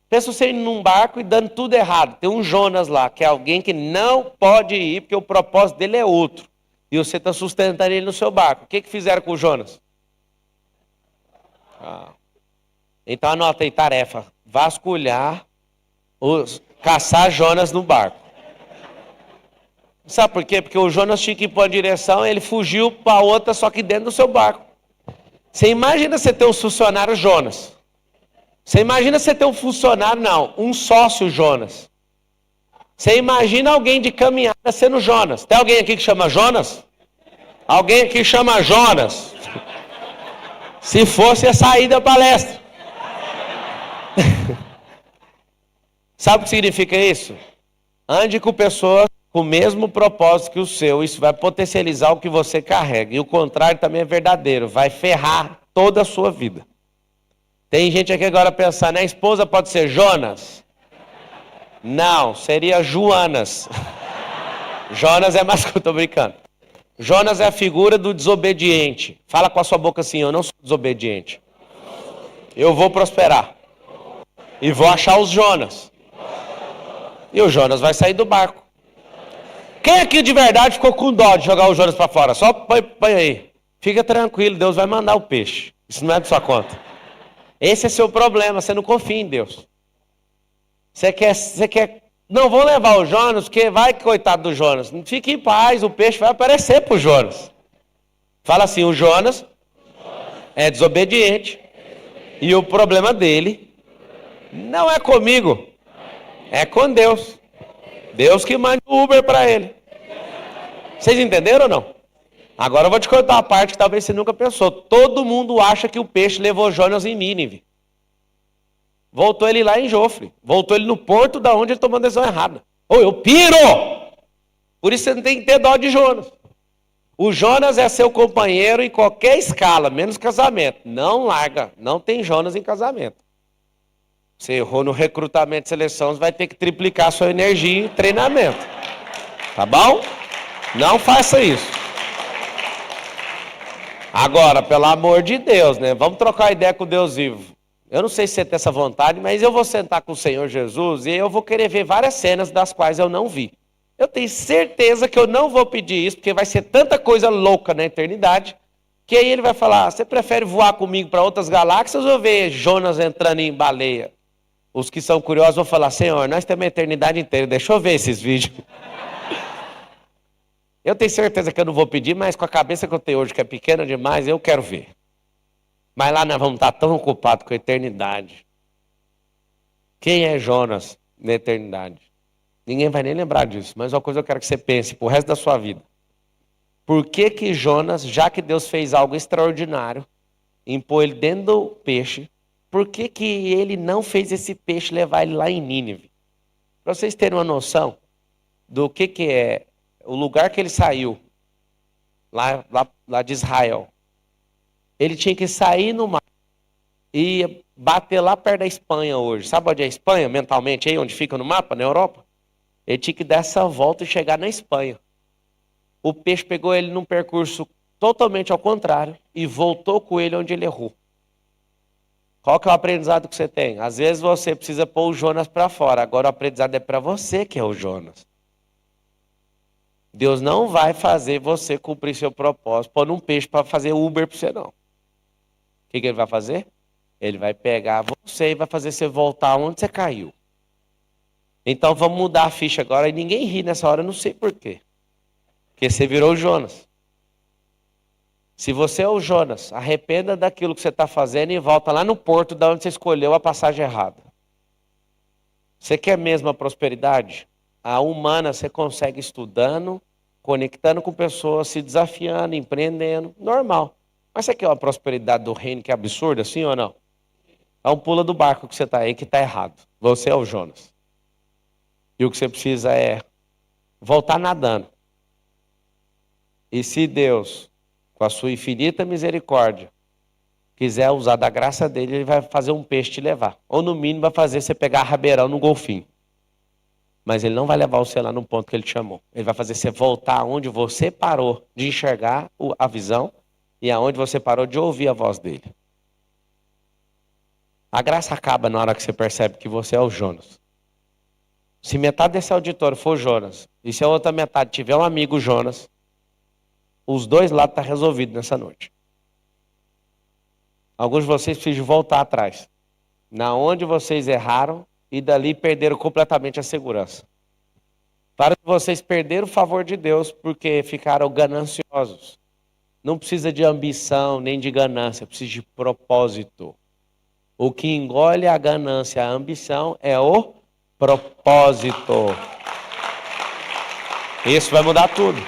Pensa você indo num barco e dando tudo errado. Tem um Jonas lá, que é alguém que não pode ir, porque o propósito dele é outro. E você está sustentando ele no seu barco. O que fizeram com o Jonas? Então anota aí, tarefa. Vasculhar, caçar Jonas no barco. Sabe por quê? Porque o Jonas tinha que ir para uma direção, ele fugiu para outra, só que dentro do seu barco. Você imagina você ter um funcionário Jonas. Você imagina você ter um funcionário, não, um sócio Jonas. Você imagina alguém de caminhada sendo Jonas. Tem alguém aqui que chama Jonas? Alguém aqui chama Jonas? Se fosse, ia sair da palestra. Sabe o que significa isso? Ande com pessoas com o mesmo propósito que o seu. Isso vai potencializar o que você carrega. E o contrário também é verdadeiro. Vai ferrar toda a sua vida. Tem gente aqui agora pensando, a esposa pode ser Jonas? Não, seria Joanas. Jonas é mais que eu estou brincando. Jonas é a figura do desobediente. Fala com a sua boca assim, eu não sou desobediente. Eu vou prosperar. E vou achar os Jonas. E o Jonas vai sair do barco. Quem aqui de verdade ficou com dó de jogar o Jonas para fora? Só põe aí. Fica tranquilo, Deus vai mandar o peixe. Isso não é de sua conta. Esse é seu problema, você não confia em Deus. Você quer... Não, vou levar o Jonas, porque vai, coitado do Jonas. Fique em paz, o peixe vai aparecer para o Jonas. Fala assim, o Jonas é desobediente. E o problema dele não é comigo, é com Deus. Deus que manda o Uber para ele. Vocês entenderam ou não? Agora eu vou te contar uma parte que talvez você nunca pensou. Todo mundo acha que o peixe levou Jonas em Nínive. Voltou ele lá em Jofre. Voltou ele no porto da onde ele tomou a decisão errada. Eu piro! Por isso você não tem que ter dó de Jonas. O Jonas é seu companheiro em qualquer escala, menos casamento. Não larga, não tem Jonas em casamento. Você errou no recrutamento e seleção, você vai ter que triplicar a sua energia e treinamento. Tá bom? Não faça isso. Agora, pelo amor de Deus, né? Vamos trocar ideia com Deus vivo. Eu não sei se você tem essa vontade, mas eu vou sentar com o Senhor Jesus e eu vou querer ver várias cenas das quais eu não vi. Eu tenho certeza que eu não vou pedir isso, porque vai ser tanta coisa louca na eternidade, que aí ele vai falar, você prefere voar comigo para outras galáxias ou ver Jonas entrando em baleia? Os que são curiosos vão falar, Senhor, nós temos a eternidade inteira, deixa eu ver esses vídeos. Eu tenho certeza que eu não vou pedir, mas com a cabeça que eu tenho hoje, que é pequena demais, eu quero ver. Mas lá nós vamos estar tão ocupados com a eternidade. Quem é Jonas na eternidade? Ninguém vai nem lembrar disso, mas uma coisa eu quero que você pense pro resto da sua vida. Por que Jonas, já que Deus fez algo extraordinário, impôs ele dentro do peixe, por que ele não fez esse peixe levar ele lá em Nínive? Para vocês terem uma noção do que é o lugar que ele saiu, lá de Israel. Ele tinha que sair no mar e bater lá perto da Espanha hoje. Sabe onde é a Espanha, mentalmente, aí onde fica no mapa, na Europa? Ele tinha que dar essa volta e chegar na Espanha. O peixe pegou ele num percurso totalmente ao contrário e voltou com ele onde ele errou. Qual que é o aprendizado que você tem? Às vezes você precisa pôr o Jonas para fora. Agora o aprendizado é para você que é o Jonas. Deus não vai fazer você cumprir seu propósito, pôr um peixe para fazer Uber para você, não. O que ele vai fazer? Ele vai pegar você e vai fazer você voltar onde você caiu. Então vamos mudar a ficha agora. E ninguém ri nessa hora, eu não sei por quê. Porque você virou o Jonas. Se você é o Jonas, arrependa daquilo que você está fazendo e volta lá no porto de onde você escolheu a passagem errada. Você quer mesmo a prosperidade? A humana você consegue estudando, conectando com pessoas, se desafiando, empreendendo, normal. Mas você quer uma prosperidade do reino que é absurda, sim ou não? Então pula do barco que você está aí que está errado. Você é o Jonas. E o que você precisa é voltar nadando. E se Deus, com a sua infinita misericórdia, quiser usar da graça dele, ele vai fazer um peixe te levar. Ou no mínimo vai fazer você pegar rabeirão no golfinho. Mas ele não vai levar você lá no ponto que ele te chamou. Ele vai fazer você voltar aonde você parou de enxergar a visão e aonde você parou de ouvir a voz dele. A graça acaba na hora que você percebe que você é o Jonas. Se metade desse auditório for Jonas, e se a outra metade tiver um amigo Jonas, os dois lados estão resolvidos nessa noite. Alguns de vocês precisam voltar atrás. Na onde vocês erraram e dali perderam completamente a segurança. Para que vocês perderam o favor de Deus porque ficaram gananciosos. Não precisa de ambição nem de ganância, precisa de propósito. O que engole a ganância, a ambição é o propósito. Isso vai mudar tudo.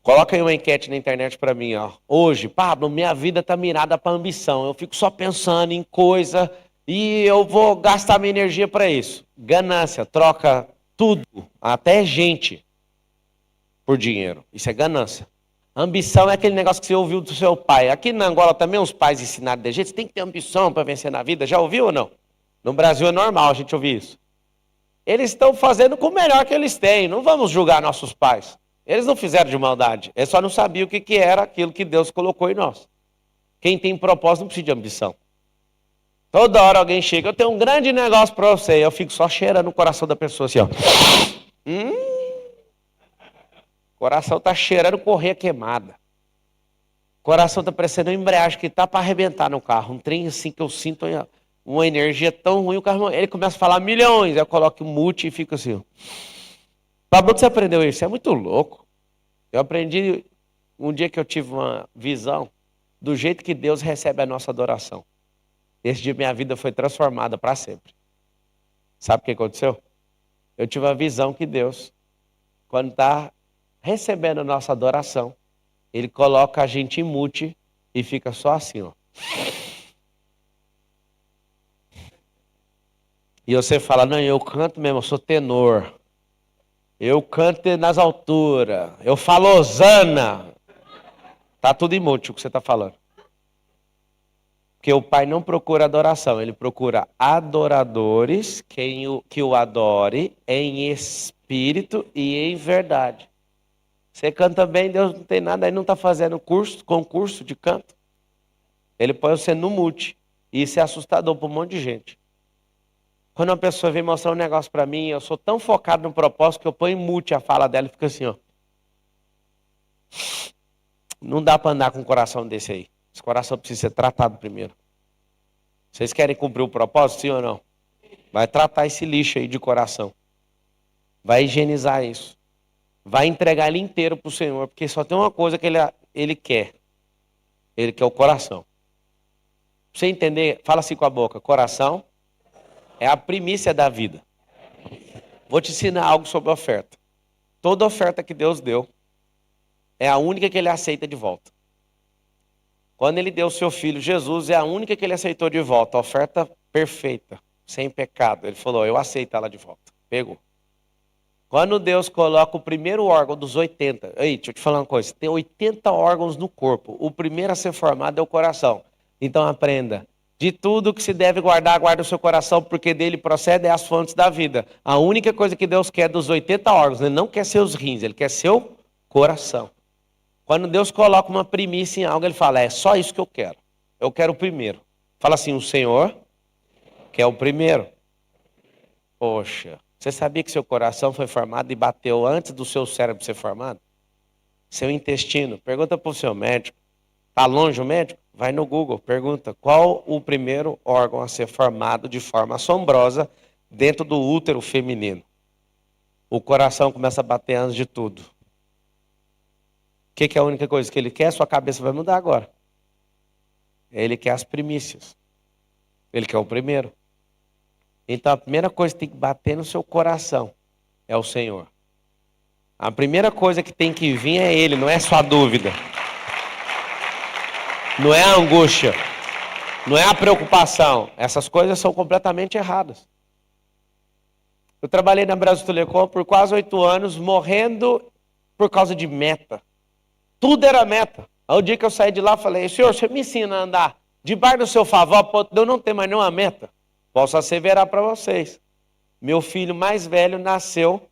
Coloca aí uma enquete na internet para mim, ó. Hoje, Pablo, minha vida tá mirada para ambição. Eu fico só pensando em coisa e eu vou gastar minha energia para isso. Ganância, troca tudo, até gente, por dinheiro. Isso é ganância. Ambição é aquele negócio que você ouviu do seu pai. Aqui na Angola também os pais ensinaram de jeito. Você tem que ter ambição para vencer na vida. Já ouviu ou não? No Brasil é normal a gente ouvir isso. Eles estão fazendo com o melhor que eles têm. Não vamos julgar nossos pais. Eles não fizeram de maldade. Eles só não sabiam o que era aquilo que Deus colocou em nós. Quem tem propósito não precisa de ambição. Toda hora alguém chega, eu tenho um grande negócio para você. Eu fico só cheirando o coração da pessoa assim, ó. O coração está cheirando correia queimada. O coração está parecendo uma embreagem que está para arrebentar no carro. Um trem assim que eu sinto uma energia tão ruim. O carro, ele começa a falar milhões. Eu coloco o mute e fico assim. Pablo, onde você aprendeu isso? É muito louco. Eu aprendi um dia que eu tive uma visão do jeito que Deus recebe a nossa adoração. Esse dia minha vida foi transformada para sempre. Sabe o que aconteceu? Eu tive uma visão que Deus, quando está recebendo a nossa adoração, Ele coloca a gente em mute e fica só assim, ó. E você fala, não, eu canto mesmo, eu sou tenor. Eu canto nas alturas. Eu falo Osana. Tá tudo em mute o que você está falando. Porque o Pai não procura adoração, Ele procura adoradores que o adore em espírito e em verdade. Você canta bem, Deus não tem nada, aí não está fazendo concurso de canto. Ele põe você no mute. E isso é assustador para um monte de gente. Quando uma pessoa vem mostrar um negócio para mim, eu sou tão focado no propósito que eu ponho em mute a fala dela e fica assim, ó. Não dá para andar com um coração desse aí. Esse coração precisa ser tratado primeiro. Vocês querem cumprir o propósito, sim ou não? Vai tratar esse lixo aí de coração. Vai higienizar isso. Vai entregar ele inteiro para o Senhor, porque só tem uma coisa que ele quer. Ele quer o coração. Pra você entender, fala assim com a boca. Coração é a primícia da vida. Vou te ensinar algo sobre oferta. Toda oferta que Deus deu é a única que Ele aceita de volta. Quando Ele deu o seu Filho Jesus, é a única que Ele aceitou de volta. A oferta perfeita, sem pecado. Ele falou, eu aceito ela de volta. Pegou. Quando Deus coloca o primeiro órgão dos 80, aí, deixa eu te falar uma coisa, tem 80 órgãos no corpo, o primeiro a ser formado é o coração. Então aprenda, de tudo que se deve guardar, guarda o seu coração, porque dele procedem as fontes da vida. A única coisa que Deus quer dos 80 órgãos, Ele não quer seus rins, Ele quer seu coração. Quando Deus coloca uma primícia em algo, Ele fala, é só isso que eu quero o primeiro. Fala assim, o Senhor quer o primeiro. Poxa. Você sabia que seu coração foi formado e bateu antes do seu cérebro ser formado? Seu intestino. Pergunta para o seu médico. Está longe o médico? Vai no Google. Pergunta qual o primeiro órgão a ser formado de forma assombrosa dentro do útero feminino. O coração começa a bater antes de tudo. O que é a única coisa que ele quer? Sua cabeça vai mudar agora. Ele quer as primícias. Ele quer o primeiro. Então a primeira coisa que tem que bater no seu coração é o Senhor. A primeira coisa que tem que vir é Ele, não é sua dúvida. Não é a angústia. Não é a preocupação. Essas coisas são completamente erradas. Eu trabalhei na Brasil Telecom por quase 8 anos, morrendo por causa de meta. Tudo era meta. Aí o dia que eu saí de lá, falei, Senhor, você me ensina a andar debaixo do seu favor, ponto de eu não ter mais nenhuma meta. Posso asseverar para vocês. Meu filho mais velho nasceu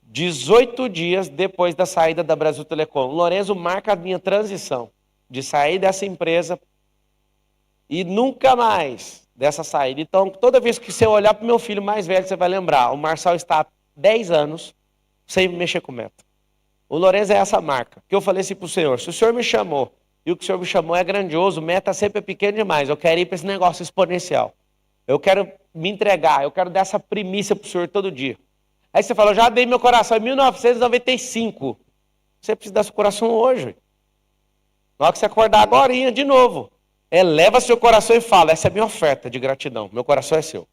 18 dias depois da saída da Brasil Telecom. O Lorenzo marca a minha transição de sair dessa empresa e nunca mais dessa saída. Então, toda vez que você olhar para o meu filho mais velho, você vai lembrar, o Marçal está há 10 anos sem mexer com meta. O Lorenzo é essa marca. Que eu falei assim para o Senhor, se o Senhor me chamou, e o que o Senhor me chamou é grandioso, meta sempre é pequeno demais, eu quero ir para esse negócio exponencial. Eu quero me entregar, eu quero dar essa primícia para o Senhor todo dia. Aí você fala, eu já dei meu coração em 1995. Você precisa dar seu coração hoje. Na hora que você acordar agora, de novo. Eleva seu coração e fala, essa é a minha oferta de gratidão, meu coração é seu.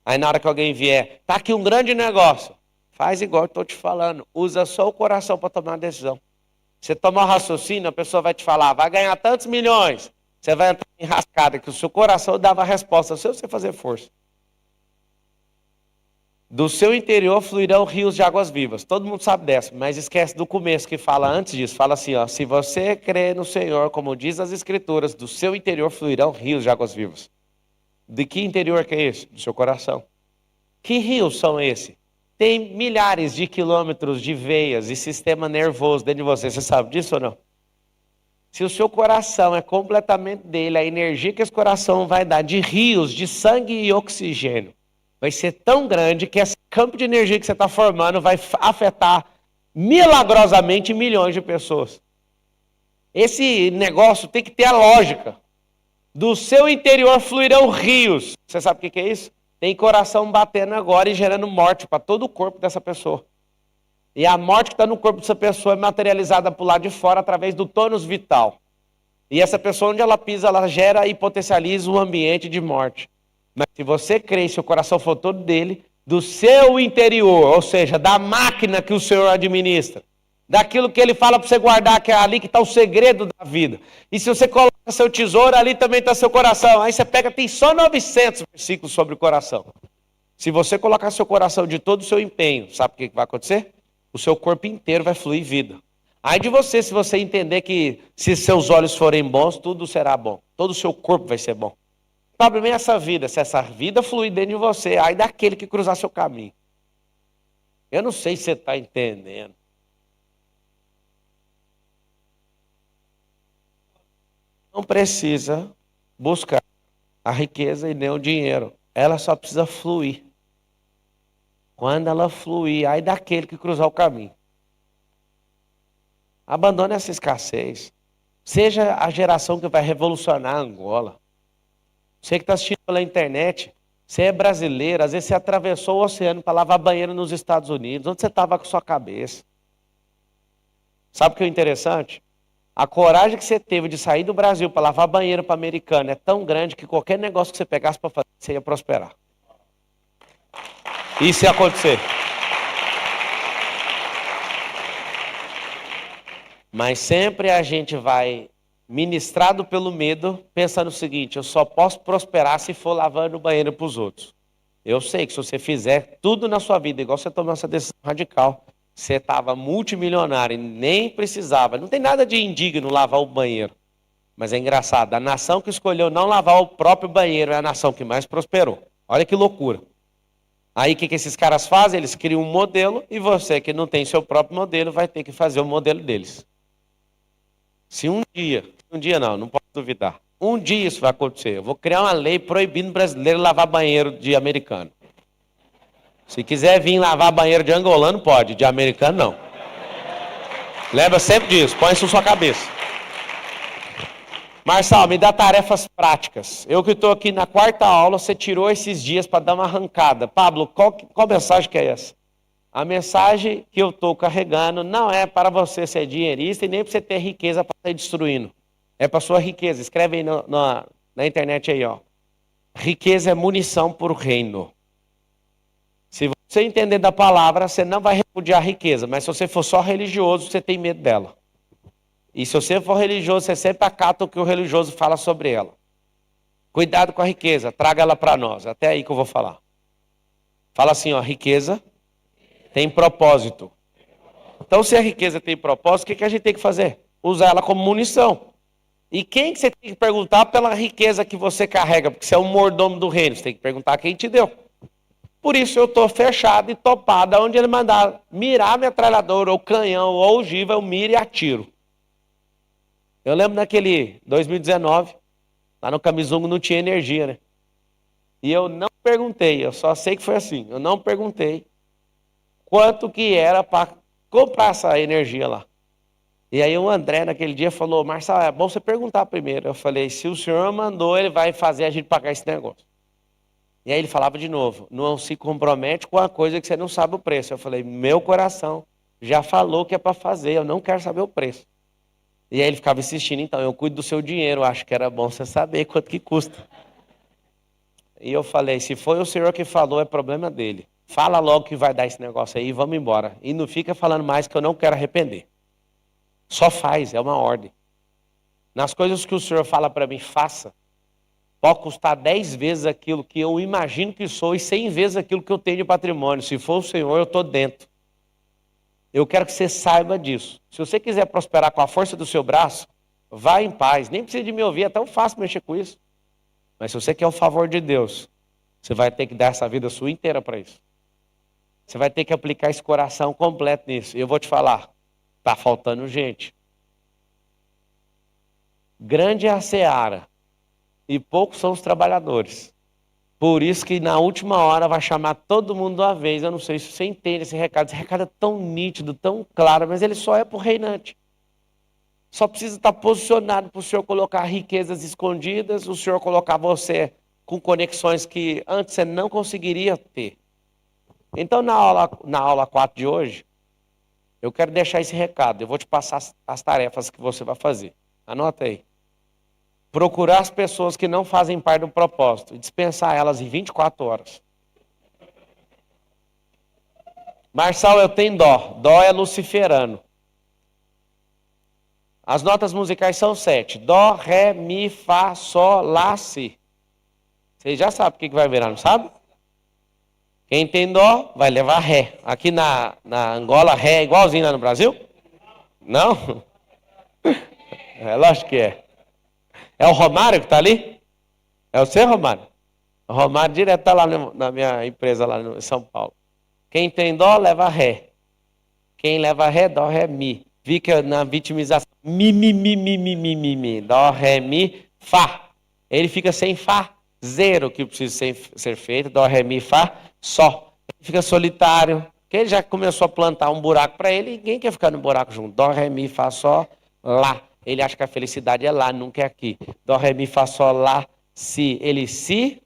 Aí na hora que alguém vier, tá aqui um grande negócio. Faz igual eu estou te falando, usa só o coração para tomar uma decisão. Você tomar um raciocínio, a pessoa vai te falar, vai ganhar tantos milhões. Você vai entrar em rascada, que o seu coração dava a resposta, se você fazer força. Do seu interior fluirão rios de águas vivas. Todo mundo sabe dessa, mas esquece do começo que fala antes disso. Fala assim, ó, se você crê no Senhor, como diz as Escrituras, do seu interior fluirão rios de águas vivas. De que interior que é esse? Do seu coração. Que rios são esses? Tem milhares de quilômetros de veias e sistema nervoso dentro de você. Você sabe disso ou não? Se o seu coração é completamente dele, a energia que esse coração vai dar de rios de sangue e oxigênio vai ser tão grande que esse campo de energia que você está formando vai afetar milagrosamente milhões de pessoas. Esse negócio tem que ter a lógica. Do seu interior fluirão rios. Você sabe o que é isso? Tem coração batendo agora e gerando morte para todo o corpo dessa pessoa. E a morte que está no corpo dessa pessoa é materializada para o lado de fora através do tônus vital. E essa pessoa, onde ela pisa, ela gera e potencializa um ambiente de morte. Mas se você crê e seu coração for todo dele, do seu interior, ou seja, da máquina que o Senhor administra, daquilo que ele fala para você guardar, que é ali que está o segredo da vida. E se você coloca seu tesouro, ali também está seu coração. Aí você pega, tem só 900 versículos sobre o coração. Se você colocar seu coração de todo o seu empenho, sabe o que vai acontecer? O seu corpo inteiro vai fluir vida. Aí de você, se você entender que se seus olhos forem bons, tudo será bom. Todo o seu corpo vai ser bom. O problema é essa vida. Se essa vida fluir dentro de você, aí daquele que cruzar seu caminho. Eu não sei se você está entendendo. Não precisa buscar a riqueza e nem o dinheiro. Ela só precisa fluir. Quando ela fluir, aí daquele que cruzar o caminho. Abandone essa escassez. Seja a geração que vai revolucionar a Angola. Você que está assistindo pela internet, você é brasileiro, às vezes você atravessou o oceano para lavar banheiro nos Estados Unidos. Onde você estava com sua cabeça? Sabe o que é interessante? A coragem que você teve de sair do Brasil para lavar banheiro para americano é tão grande que qualquer negócio que você pegasse para fazer, você ia prosperar. Isso ia acontecer. Mas sempre a gente vai ministrado pelo medo, pensando o seguinte, eu só posso prosperar se for lavando o banheiro para os outros. Eu sei que se você fizer tudo na sua vida, igual você tomou essa decisão radical, você estava multimilionário e nem precisava. Não tem nada de indigno lavar o banheiro. Mas é engraçado, a nação que escolheu não lavar o próprio banheiro é a nação que mais prosperou. Olha que loucura. Aí o que esses caras fazem? Eles criam um modelo e você que não tem seu próprio modelo vai ter que fazer o modelo deles. Se um dia não posso duvidar, um dia isso vai acontecer. Eu vou criar uma lei proibindo brasileiro lavar banheiro de americano. Se quiser vir lavar banheiro de angolano, pode, de americano não. Lembra sempre disso, põe isso na sua cabeça. Marçal, me dá tarefas práticas. Eu que estou aqui na 4ª aula, você tirou esses dias para dar uma arrancada. Pablo, qual mensagem que é essa? A mensagem que eu estou carregando não é para você ser dinheirista e nem para você ter riqueza para sair destruindo. É para sua riqueza. Escreve aí na internet aí, ó. Riqueza é munição para o reino. Se você entender da palavra, você não vai repudiar a riqueza. Mas se você for só religioso, você tem medo dela. E se você for religioso, você sempre acata o que o religioso fala sobre ela. Cuidado com a riqueza, traga ela para nós. Até aí que eu vou falar. Fala assim, ó, riqueza tem propósito. Então, se a riqueza tem propósito, o que a gente tem que fazer? Usar ela como munição. E quem que você tem que perguntar pela riqueza que você carrega? Porque você é um mordomo do reino, você tem que perguntar quem te deu. Por isso eu estou fechado e topado. Onde ele mandar mirar a metralhadora, ou canhão, ou ogiva, eu miro e atiro. Eu lembro naquele 2019, lá no Camizungo não tinha energia, né? E eu não perguntei, eu só sei que foi assim. Eu não perguntei quanto que era para comprar essa energia lá. E aí o André naquele dia falou, Marçal, é bom você perguntar primeiro. Eu falei, se o senhor mandou, ele vai fazer a gente pagar esse negócio. E aí ele falava de novo, não se compromete com a coisa que você não sabe o preço. Eu falei, meu coração já falou que é para fazer, eu não quero saber o preço. E aí ele ficava insistindo, então, eu cuido do seu dinheiro, acho que era bom você saber quanto que custa. E eu falei, se foi o senhor que falou, é problema dele. Fala logo que vai dar esse negócio aí e vamos embora. E não fica falando mais que eu não quero arrepender. Só faz, é uma ordem. Nas coisas que o senhor fala para mim, faça. Pode custar 10 vezes aquilo que eu imagino que sou e 100 vezes aquilo que eu tenho de patrimônio. Se for o senhor, eu estou dentro. Eu quero que você saiba disso. Se você quiser prosperar com a força do seu braço, vá em paz. Nem precisa de me ouvir, é tão fácil mexer com isso. Mas se você quer o favor de Deus, você vai ter que dar essa vida sua inteira para isso. Você vai ter que aplicar esse coração completo nisso. E eu vou te falar, está faltando gente. Grande é a seara e poucos são os trabalhadores. Por isso que na última hora vai chamar todo mundo de uma vez. Eu não sei se você entende esse recado. Esse recado é tão nítido, tão claro, mas ele só é para o reinante. Só precisa estar posicionado para o senhor colocar riquezas escondidas, o senhor colocar você com conexões que antes você não conseguiria ter. Então, na aula 4 de hoje, eu quero deixar esse recado. Eu vou te passar as tarefas que você vai fazer. Anota aí. Procurar as pessoas que não fazem parte do propósito e dispensar elas em 24 horas. Marçal, eu tenho dó. Dó é luciferano. As notas musicais são 7. Dó, ré, mi, fá, sol, lá, si. Vocês já sabem o que vai virar, não sabe? Quem tem dó vai levar ré. Aqui na Angola, ré é igualzinho lá no Brasil? Não? É lógico que é. É o Romário que está ali? É você, Romário? O Romário direto está lá na minha empresa lá em São Paulo. Quem tem dó, leva ré. Quem leva ré, dó, ré, mi. Fica na vitimização. Mi. Dó, ré, mi, fá. Ele fica sem fá. Zero que precisa ser feito. Dó, ré, mi, fá, só. Ele fica solitário. Porque ele já começou a plantar um buraco para ele. Ninguém quer ficar no buraco junto. Dó, ré, mi, fá, só, lá. Ele acha que a felicidade é lá, nunca é aqui. Dó, ré, mi, fá, sol, lá, si. Ele se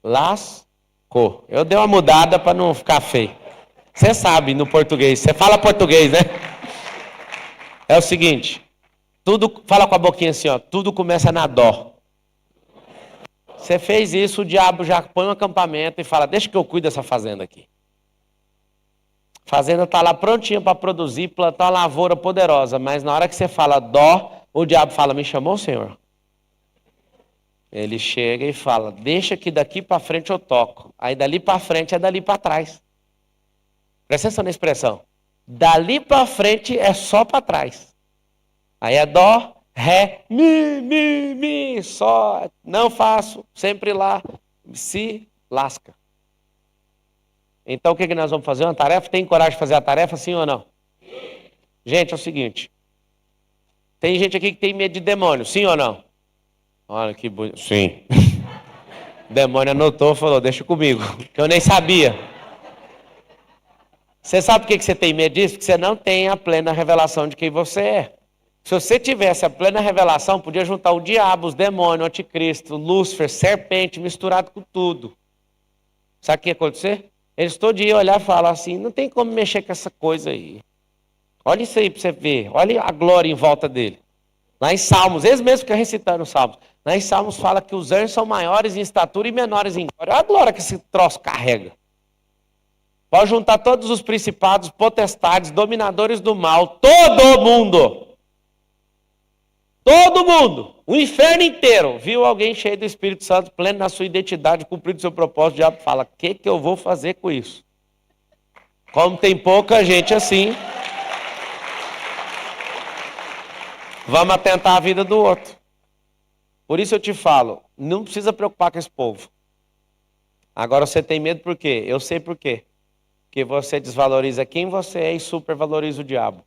lascou. Eu dei uma mudada para não ficar feio. Você sabe no português. Você fala português, né? É o seguinte. Tudo, fala com a boquinha assim, ó. Tudo começa na dó. Você fez isso, o diabo já põe um acampamento e fala, deixa que eu cuido dessa fazenda aqui. A fazenda está lá prontinha para produzir, plantar uma lavoura poderosa. Mas na hora que você fala dó, o diabo fala, me chamou, Senhor? Ele chega e fala, deixa que daqui para frente eu toco. Aí dali para frente é dali para trás. Presta atenção na expressão. Dali para frente é só para trás. Aí é dó, ré, mi, só. Não faço, sempre lá, se lasca. Então o que nós vamos fazer? Uma tarefa? Tem coragem de fazer a tarefa, sim ou não? Sim. Gente, é o seguinte. Tem gente aqui que tem medo de demônio, sim ou não? Olha que bonito. Sim. O demônio anotou e falou, deixa comigo, que eu nem sabia. Você sabe por que você tem medo disso? Porque você não tem a plena revelação de quem você é. Se você tivesse a plena revelação, podia juntar o diabo, os demônios, o anticristo, Lúcifer, serpente, misturado com tudo. Sabe o que ia acontecer? Eles todo dia olhar e falar assim, não tem como mexer com essa coisa aí. Olha isso aí para você ver. Olha a glória em volta dele. Lá em Salmos, eles mesmos ficam recitando os Salmos. Lá em Salmos fala que os anjos são maiores em estatura e menores em glória. Olha a glória que esse troço carrega. Pode juntar todos os principados, potestades, dominadores do mal, todo mundo. Todo mundo. O inferno inteiro. Viu alguém cheio do Espírito Santo, pleno na sua identidade, cumprindo seu propósito, o diabo fala, o que eu vou fazer com isso? Como tem pouca gente assim, vamos atentar a vida do outro. Por isso eu te falo, não precisa preocupar com esse povo. Agora você tem medo por quê? Eu sei por quê. Porque você desvaloriza quem você é e supervaloriza o diabo.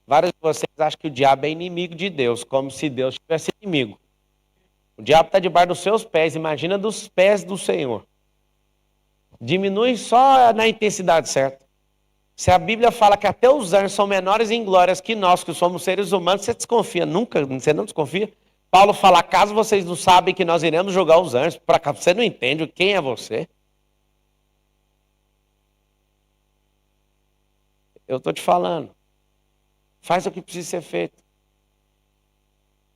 Vários de vocês acham que o diabo é inimigo de Deus, como se Deus tivesse inimigo. O diabo está debaixo dos seus pés, imagina dos pés do Senhor. Diminui só na intensidade certa. Se a Bíblia fala que até os anjos são menores em glórias que nós, que somos seres humanos, você desconfia? Nunca, você não desconfia? Paulo fala, caso vocês não sabem que nós iremos julgar os anjos, para cá, você não entende quem é você? Eu estou te falando. Faz o que precisa ser feito.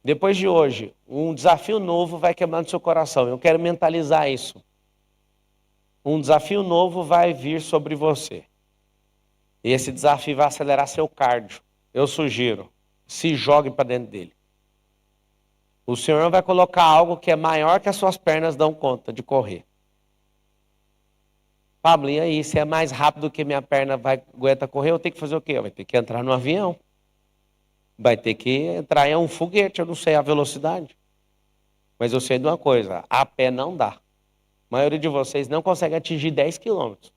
Depois de hoje, um desafio novo vai queimando seu coração. Eu quero mentalizar isso. Um desafio novo vai vir sobre você. E esse desafio vai acelerar seu cardio. Eu sugiro, se jogue para dentro dele. O Senhor vai colocar algo que é maior que as suas pernas dão conta de correr. Pablo, e aí, se é mais rápido que minha perna aguenta correr, eu tenho que fazer o quê? Eu vou ter que entrar no avião. Vai ter que entrar em um foguete, eu não sei a velocidade. Mas eu sei de uma coisa, a pé não dá. A maioria de vocês não consegue atingir 10 quilômetros.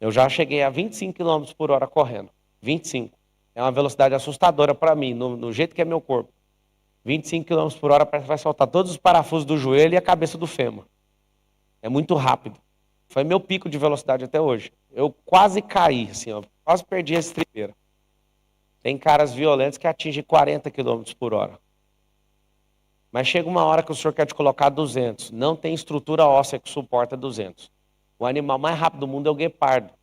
Eu já cheguei a 25 quilômetros por hora correndo. 25. É uma velocidade assustadora para mim, no jeito que é meu corpo. 25 quilômetros por hora parece que vai soltar todos os parafusos do joelho e a cabeça do fêmur. É muito rápido. Foi meu pico de velocidade até hoje. Eu quase caí, assim, ó, quase perdi a estribeira. Tem caras violentos que atingem 40 km por hora. Mas chega uma hora que o senhor quer te colocar 200. Não tem estrutura óssea que suporta 200. O animal mais rápido do mundo é o guepardo.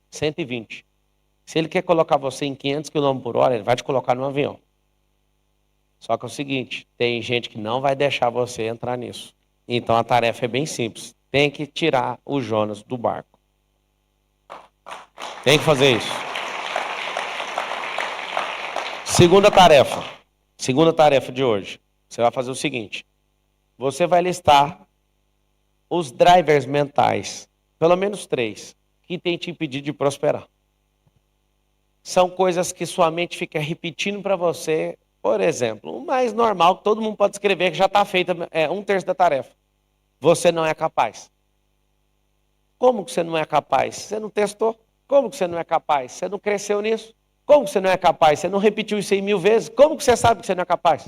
120. Se ele quer colocar você em 500 km por hora, ele vai te colocar no avião. Só que é o seguinte, tem gente que não vai deixar você entrar nisso. Então a tarefa é bem simples. Tem que tirar o Jonas do barco. Tem que fazer isso. Segunda tarefa de hoje. Você vai fazer o seguinte. Você vai listar os drivers mentais, pelo menos 3, que tem te impedido de prosperar. São coisas que sua mente fica repetindo para você. Por exemplo, o mais normal que todo mundo pode escrever, que já está feita, é 1/3 da tarefa. Você não é capaz. Como que você não é capaz? Você não testou? Como que você não é capaz? Você não cresceu nisso? Como que você não é capaz? Você não repetiu isso aí 1000 vezes? Como que você sabe que você não é capaz?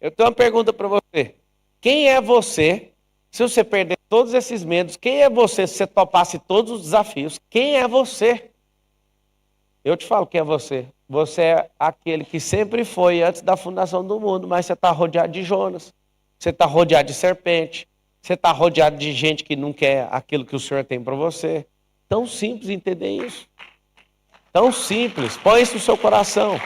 Eu tenho uma pergunta para você. Quem é você, se você perder todos esses medos? Quem é você se você topasse todos os desafios? Quem é você? Eu te falo quem é você. Você é aquele que sempre foi antes da fundação do mundo, mas você está rodeado de Jonas. Você está rodeado de serpente. Você está rodeado de gente que não quer aquilo que o Senhor tem para você. Tão simples entender isso. Tão simples. Põe isso no seu coração.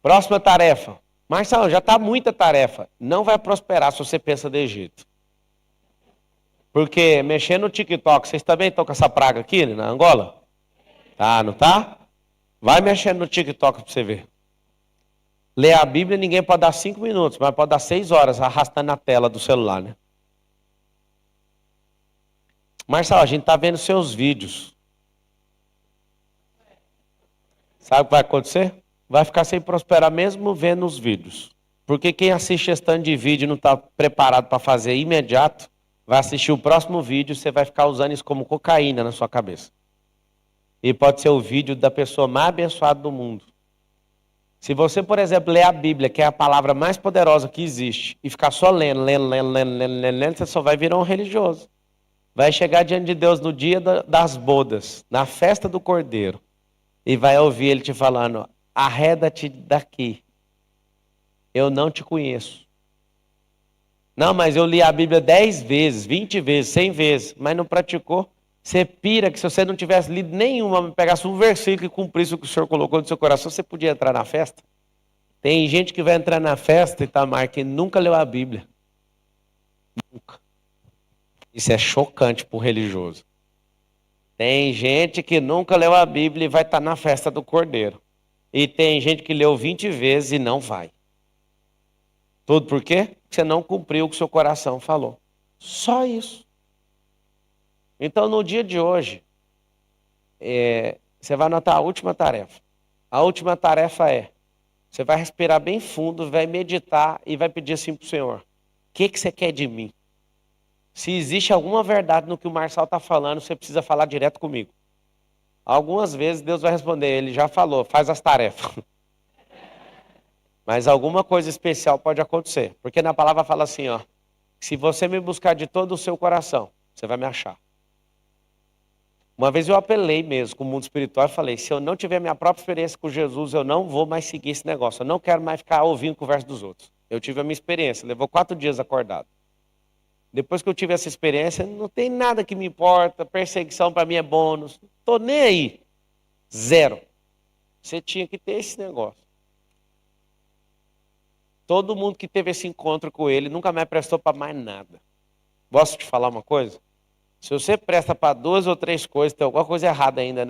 Próxima tarefa. Marcelo, já está muita tarefa. Não vai prosperar se você pensa de Egito. Porque mexendo no TikTok, vocês também estão com essa praga aqui na Angola? Tá, não tá? Vai mexendo no TikTok para você ver. Ler a Bíblia ninguém pode dar 5 minutos, mas pode dar 6 horas arrastando na tela do celular, né? Marcelo, a gente está vendo seus vídeos. Sabe o que vai acontecer? Vai ficar sem prosperar mesmo vendo os vídeos. Porque quem assiste esse tanto de vídeo e não está preparado para fazer imediato, vai assistir o próximo vídeo e você vai ficar usando isso como cocaína na sua cabeça. E pode ser o vídeo da pessoa mais abençoada do mundo. Se você, por exemplo, ler a Bíblia, que é a palavra mais poderosa que existe, e ficar só lendo, você só vai virar um religioso. Vai chegar diante de Deus no dia das bodas, na festa do Cordeiro. e vai ouvir ele te falando: arreda-te daqui, eu não te conheço. Não, mas eu li a Bíblia 10 vezes, 20 vezes, 100 vezes, mas não praticou. Você pira que se você não tivesse lido nenhuma, pegasse um versículo e cumprisse o que o Senhor colocou no seu coração, você podia entrar na festa? Tem gente que vai entrar na festa, Itamar, que nunca leu a Bíblia. Nunca. Isso é chocante para o religioso. Tem gente que nunca leu a Bíblia e vai estar na festa do Cordeiro. E tem gente que leu 20 vezes e não vai. Tudo por quê? Porque você não cumpriu o que o seu coração falou. Só isso. Então, no dia de hoje, você vai anotar a última tarefa. A última tarefa é, você vai respirar bem fundo, vai meditar e vai pedir assim para o Senhor: o que você quer de mim? Se existe alguma verdade no que o Marçal está falando, você precisa falar direto comigo. Algumas vezes Deus vai responder, ele já falou, faz as tarefas. Mas alguma coisa especial pode acontecer. Porque na palavra fala assim, ó, se você me buscar de todo o seu coração, você vai me achar. Uma vez eu apelei mesmo com o mundo espiritual e falei, se eu não tiver minha própria experiência com Jesus, eu não vou mais seguir esse negócio. Eu não quero mais ficar ouvindo conversa dos outros. Eu tive a minha experiência, levou 4 dias acordado. Depois que eu tive essa experiência, não tem nada que me importa, perseguição para mim é bônus. Não estou nem aí. Zero. Você tinha que ter esse negócio. Todo mundo que teve esse encontro com ele nunca mais prestou para mais nada. Posso te falar uma coisa? Se você presta para 2 ou 3 coisas, tem alguma coisa errada ainda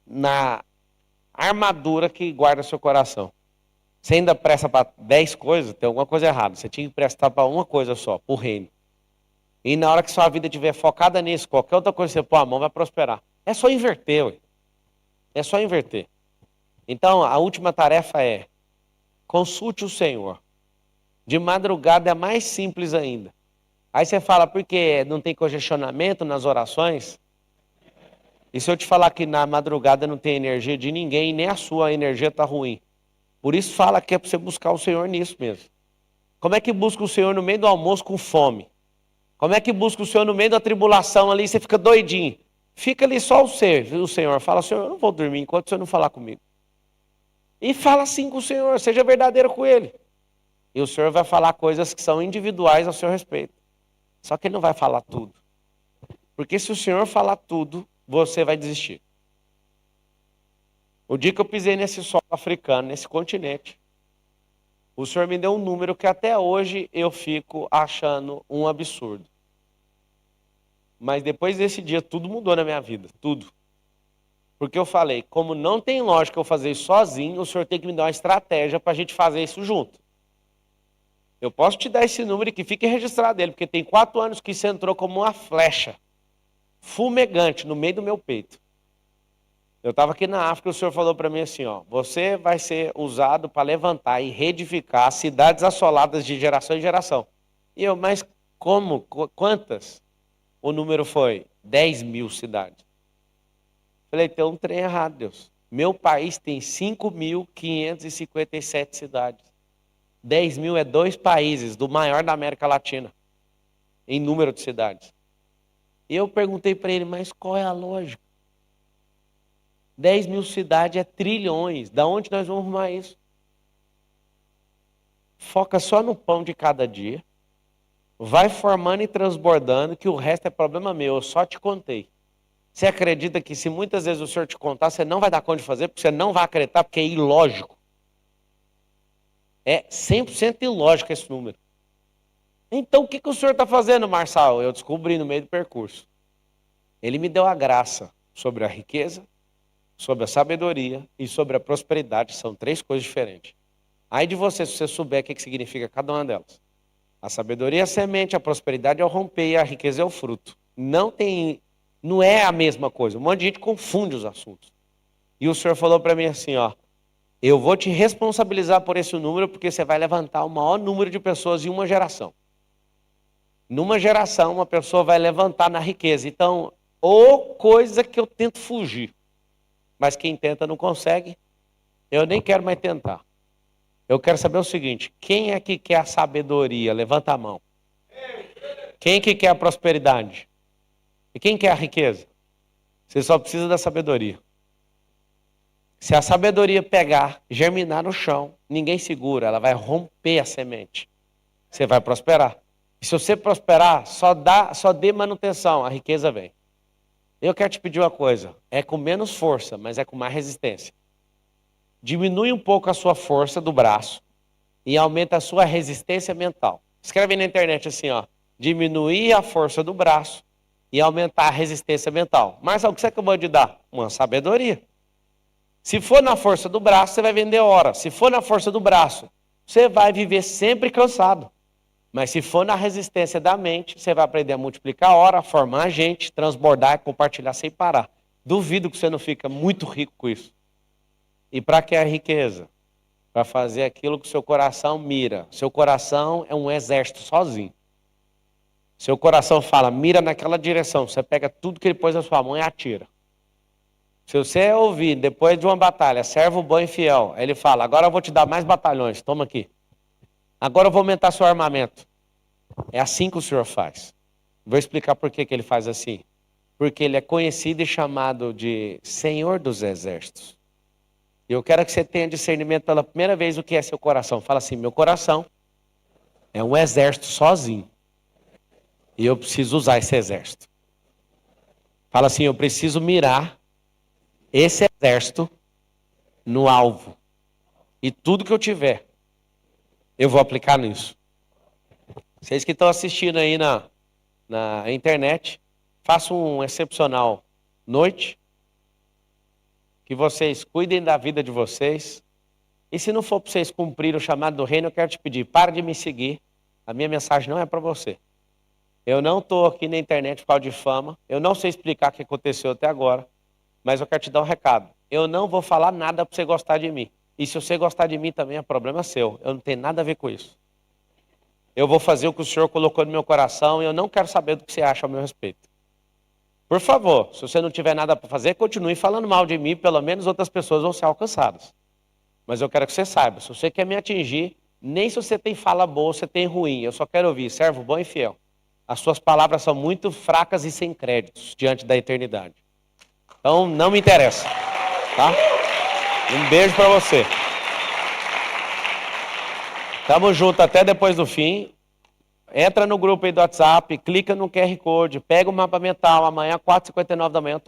na armadura que guarda seu coração. Você ainda presta para 10 coisas, tem alguma coisa errada. Você tinha que prestar para uma coisa só, para o reino. E na hora que sua vida estiver focada nisso, qualquer outra coisa que você pôr a mão vai prosperar. É só inverter, ué. É só inverter. Então, a última tarefa é, consulte o Senhor. De madrugada é mais simples ainda. Aí você fala, por que não tem congestionamento nas orações? E se eu te falar que na madrugada não tem energia de ninguém, nem a sua energia está ruim. Por isso fala que é para você buscar o Senhor nisso mesmo. Como é que busca o Senhor no meio do almoço com fome? Como é que busca o Senhor no meio da tribulação ali e você fica doidinho? Fica ali só o Senhor. Fala, Senhor, eu não vou dormir enquanto o Senhor não falar comigo. E fala assim com o Senhor, seja verdadeiro com Ele. E o Senhor vai falar coisas que são individuais ao seu respeito. Só que Ele não vai falar tudo. Porque se o Senhor falar tudo, você vai desistir. O dia que eu pisei nesse solo africano, nesse continente, o Senhor me deu um número que até hoje eu fico achando um absurdo. Mas depois desse dia, tudo mudou na minha vida, tudo. Porque eu falei, como não tem lógica eu fazer isso sozinho, o Senhor tem que me dar uma estratégia para a gente fazer isso junto. Eu posso te dar esse número que fique registrado dele, porque tem 4 anos que isso entrou como uma flecha, fumegante, no meio do meu peito. Eu estava aqui na África e o Senhor falou para mim assim, ó, você vai ser usado para levantar e reedificar cidades assoladas de geração em geração. E eu, mas como? Quantas? O número foi 10.000 cidades. Falei, tem um trem errado, Deus. Meu país tem 5.557 cidades. 10.000 é 2 países, do maior da América Latina, em número de cidades. E eu perguntei para ele, mas qual é a lógica? 10.000 cidades é trilhões. Da onde nós vamos arrumar isso? Foca só no pão de cada dia. Vai formando e transbordando, que o resto é problema meu. Eu só te contei. Você acredita que se muitas vezes o Senhor te contar, você não vai dar conta de fazer, porque você não vai acreditar, porque é ilógico. É 100% ilógico esse número. Então o que o Senhor está fazendo, Marçal? Eu descobri no meio do percurso. Ele me deu a graça sobre a riqueza, sobre a sabedoria e sobre a prosperidade. São 3 coisas diferentes. Aí de você, se você souber o que significa cada uma delas. A sabedoria é a semente, a prosperidade é o romper e a riqueza é o fruto. Não é a mesma coisa. Um monte de gente confunde os assuntos. E o Senhor falou para mim assim, ó, eu vou te responsabilizar por esse número porque você vai levantar o maior número de pessoas em uma geração. Numa geração, uma pessoa vai levantar na riqueza. Então, ou coisa que eu tento fugir. Mas quem tenta não consegue, eu nem quero mais tentar. Eu quero saber o seguinte, quem é que quer a sabedoria? Levanta a mão. Quem que quer a prosperidade? E quem quer a riqueza? Você só precisa da sabedoria. Se a sabedoria pegar, germinar no chão, ninguém segura, ela vai romper a semente. Você vai prosperar. E se você prosperar, só dê manutenção, a riqueza vem. Eu quero te pedir uma coisa, é com menos força, mas é com mais resistência. Diminui um pouco a sua força do braço e aumenta a sua resistência mental. Escreve na internet assim, ó, diminuir a força do braço e aumentar a resistência mental. Mas o que você acabou de dar? Uma sabedoria. Se for na força do braço, você vai vender hora. Se for na força do braço, você vai viver sempre cansado. Mas se for na resistência da mente, você vai aprender a multiplicar a hora, formar gente, transbordar e compartilhar sem parar. Duvido que você não fica muito rico com isso. E para que a riqueza? Para fazer aquilo que o seu coração mira. Seu coração é um exército sozinho. Seu coração fala, mira naquela direção. Você pega tudo que ele pôs na sua mão e atira. Se você ouvir, depois de uma batalha, servo bom e fiel, aí ele fala, agora eu vou te dar mais batalhões, toma aqui. Agora eu vou aumentar seu armamento. É assim que o Senhor faz. Vou explicar por que ele faz assim. Porque ele é conhecido e chamado de Senhor dos Exércitos. E eu quero que você tenha discernimento pela primeira vez o que é seu coração. Fala assim, meu coração é um exército sozinho. E eu preciso usar esse exército. Fala assim, eu preciso mirar esse exército no alvo. E tudo que eu tiver, eu vou aplicar nisso. Vocês que estão assistindo aí na internet, façam um excepcional noite. Que vocês cuidem da vida de vocês. E se não for para vocês cumprir o chamado do reino, eu quero te pedir, para de me seguir. A minha mensagem não é para você. Eu não estou aqui na internet por causa de fama. Eu não sei explicar o que aconteceu até agora. Mas eu quero te dar um recado. Eu não vou falar nada para você gostar de mim. E se você gostar de mim também é problema seu. Eu não tenho nada a ver com isso. Eu vou fazer o que o Senhor colocou no meu coração e eu não quero saber do que você acha ao meu respeito. Por favor, se você não tiver nada para fazer, continue falando mal de mim, pelo menos outras pessoas vão ser alcançadas. Mas eu quero que você saiba, se você quer me atingir, nem se você tem fala boa, você tem ruim, eu só quero ouvir, servo bom e fiel. As suas palavras são muito fracas e sem créditos diante da eternidade. Então, não me interessa, tá? Um beijo para você. Tamo junto até depois do fim. Entra no grupo aí do WhatsApp, clica no QR Code, pega o mapa mental, amanhã 4h59 da manhã.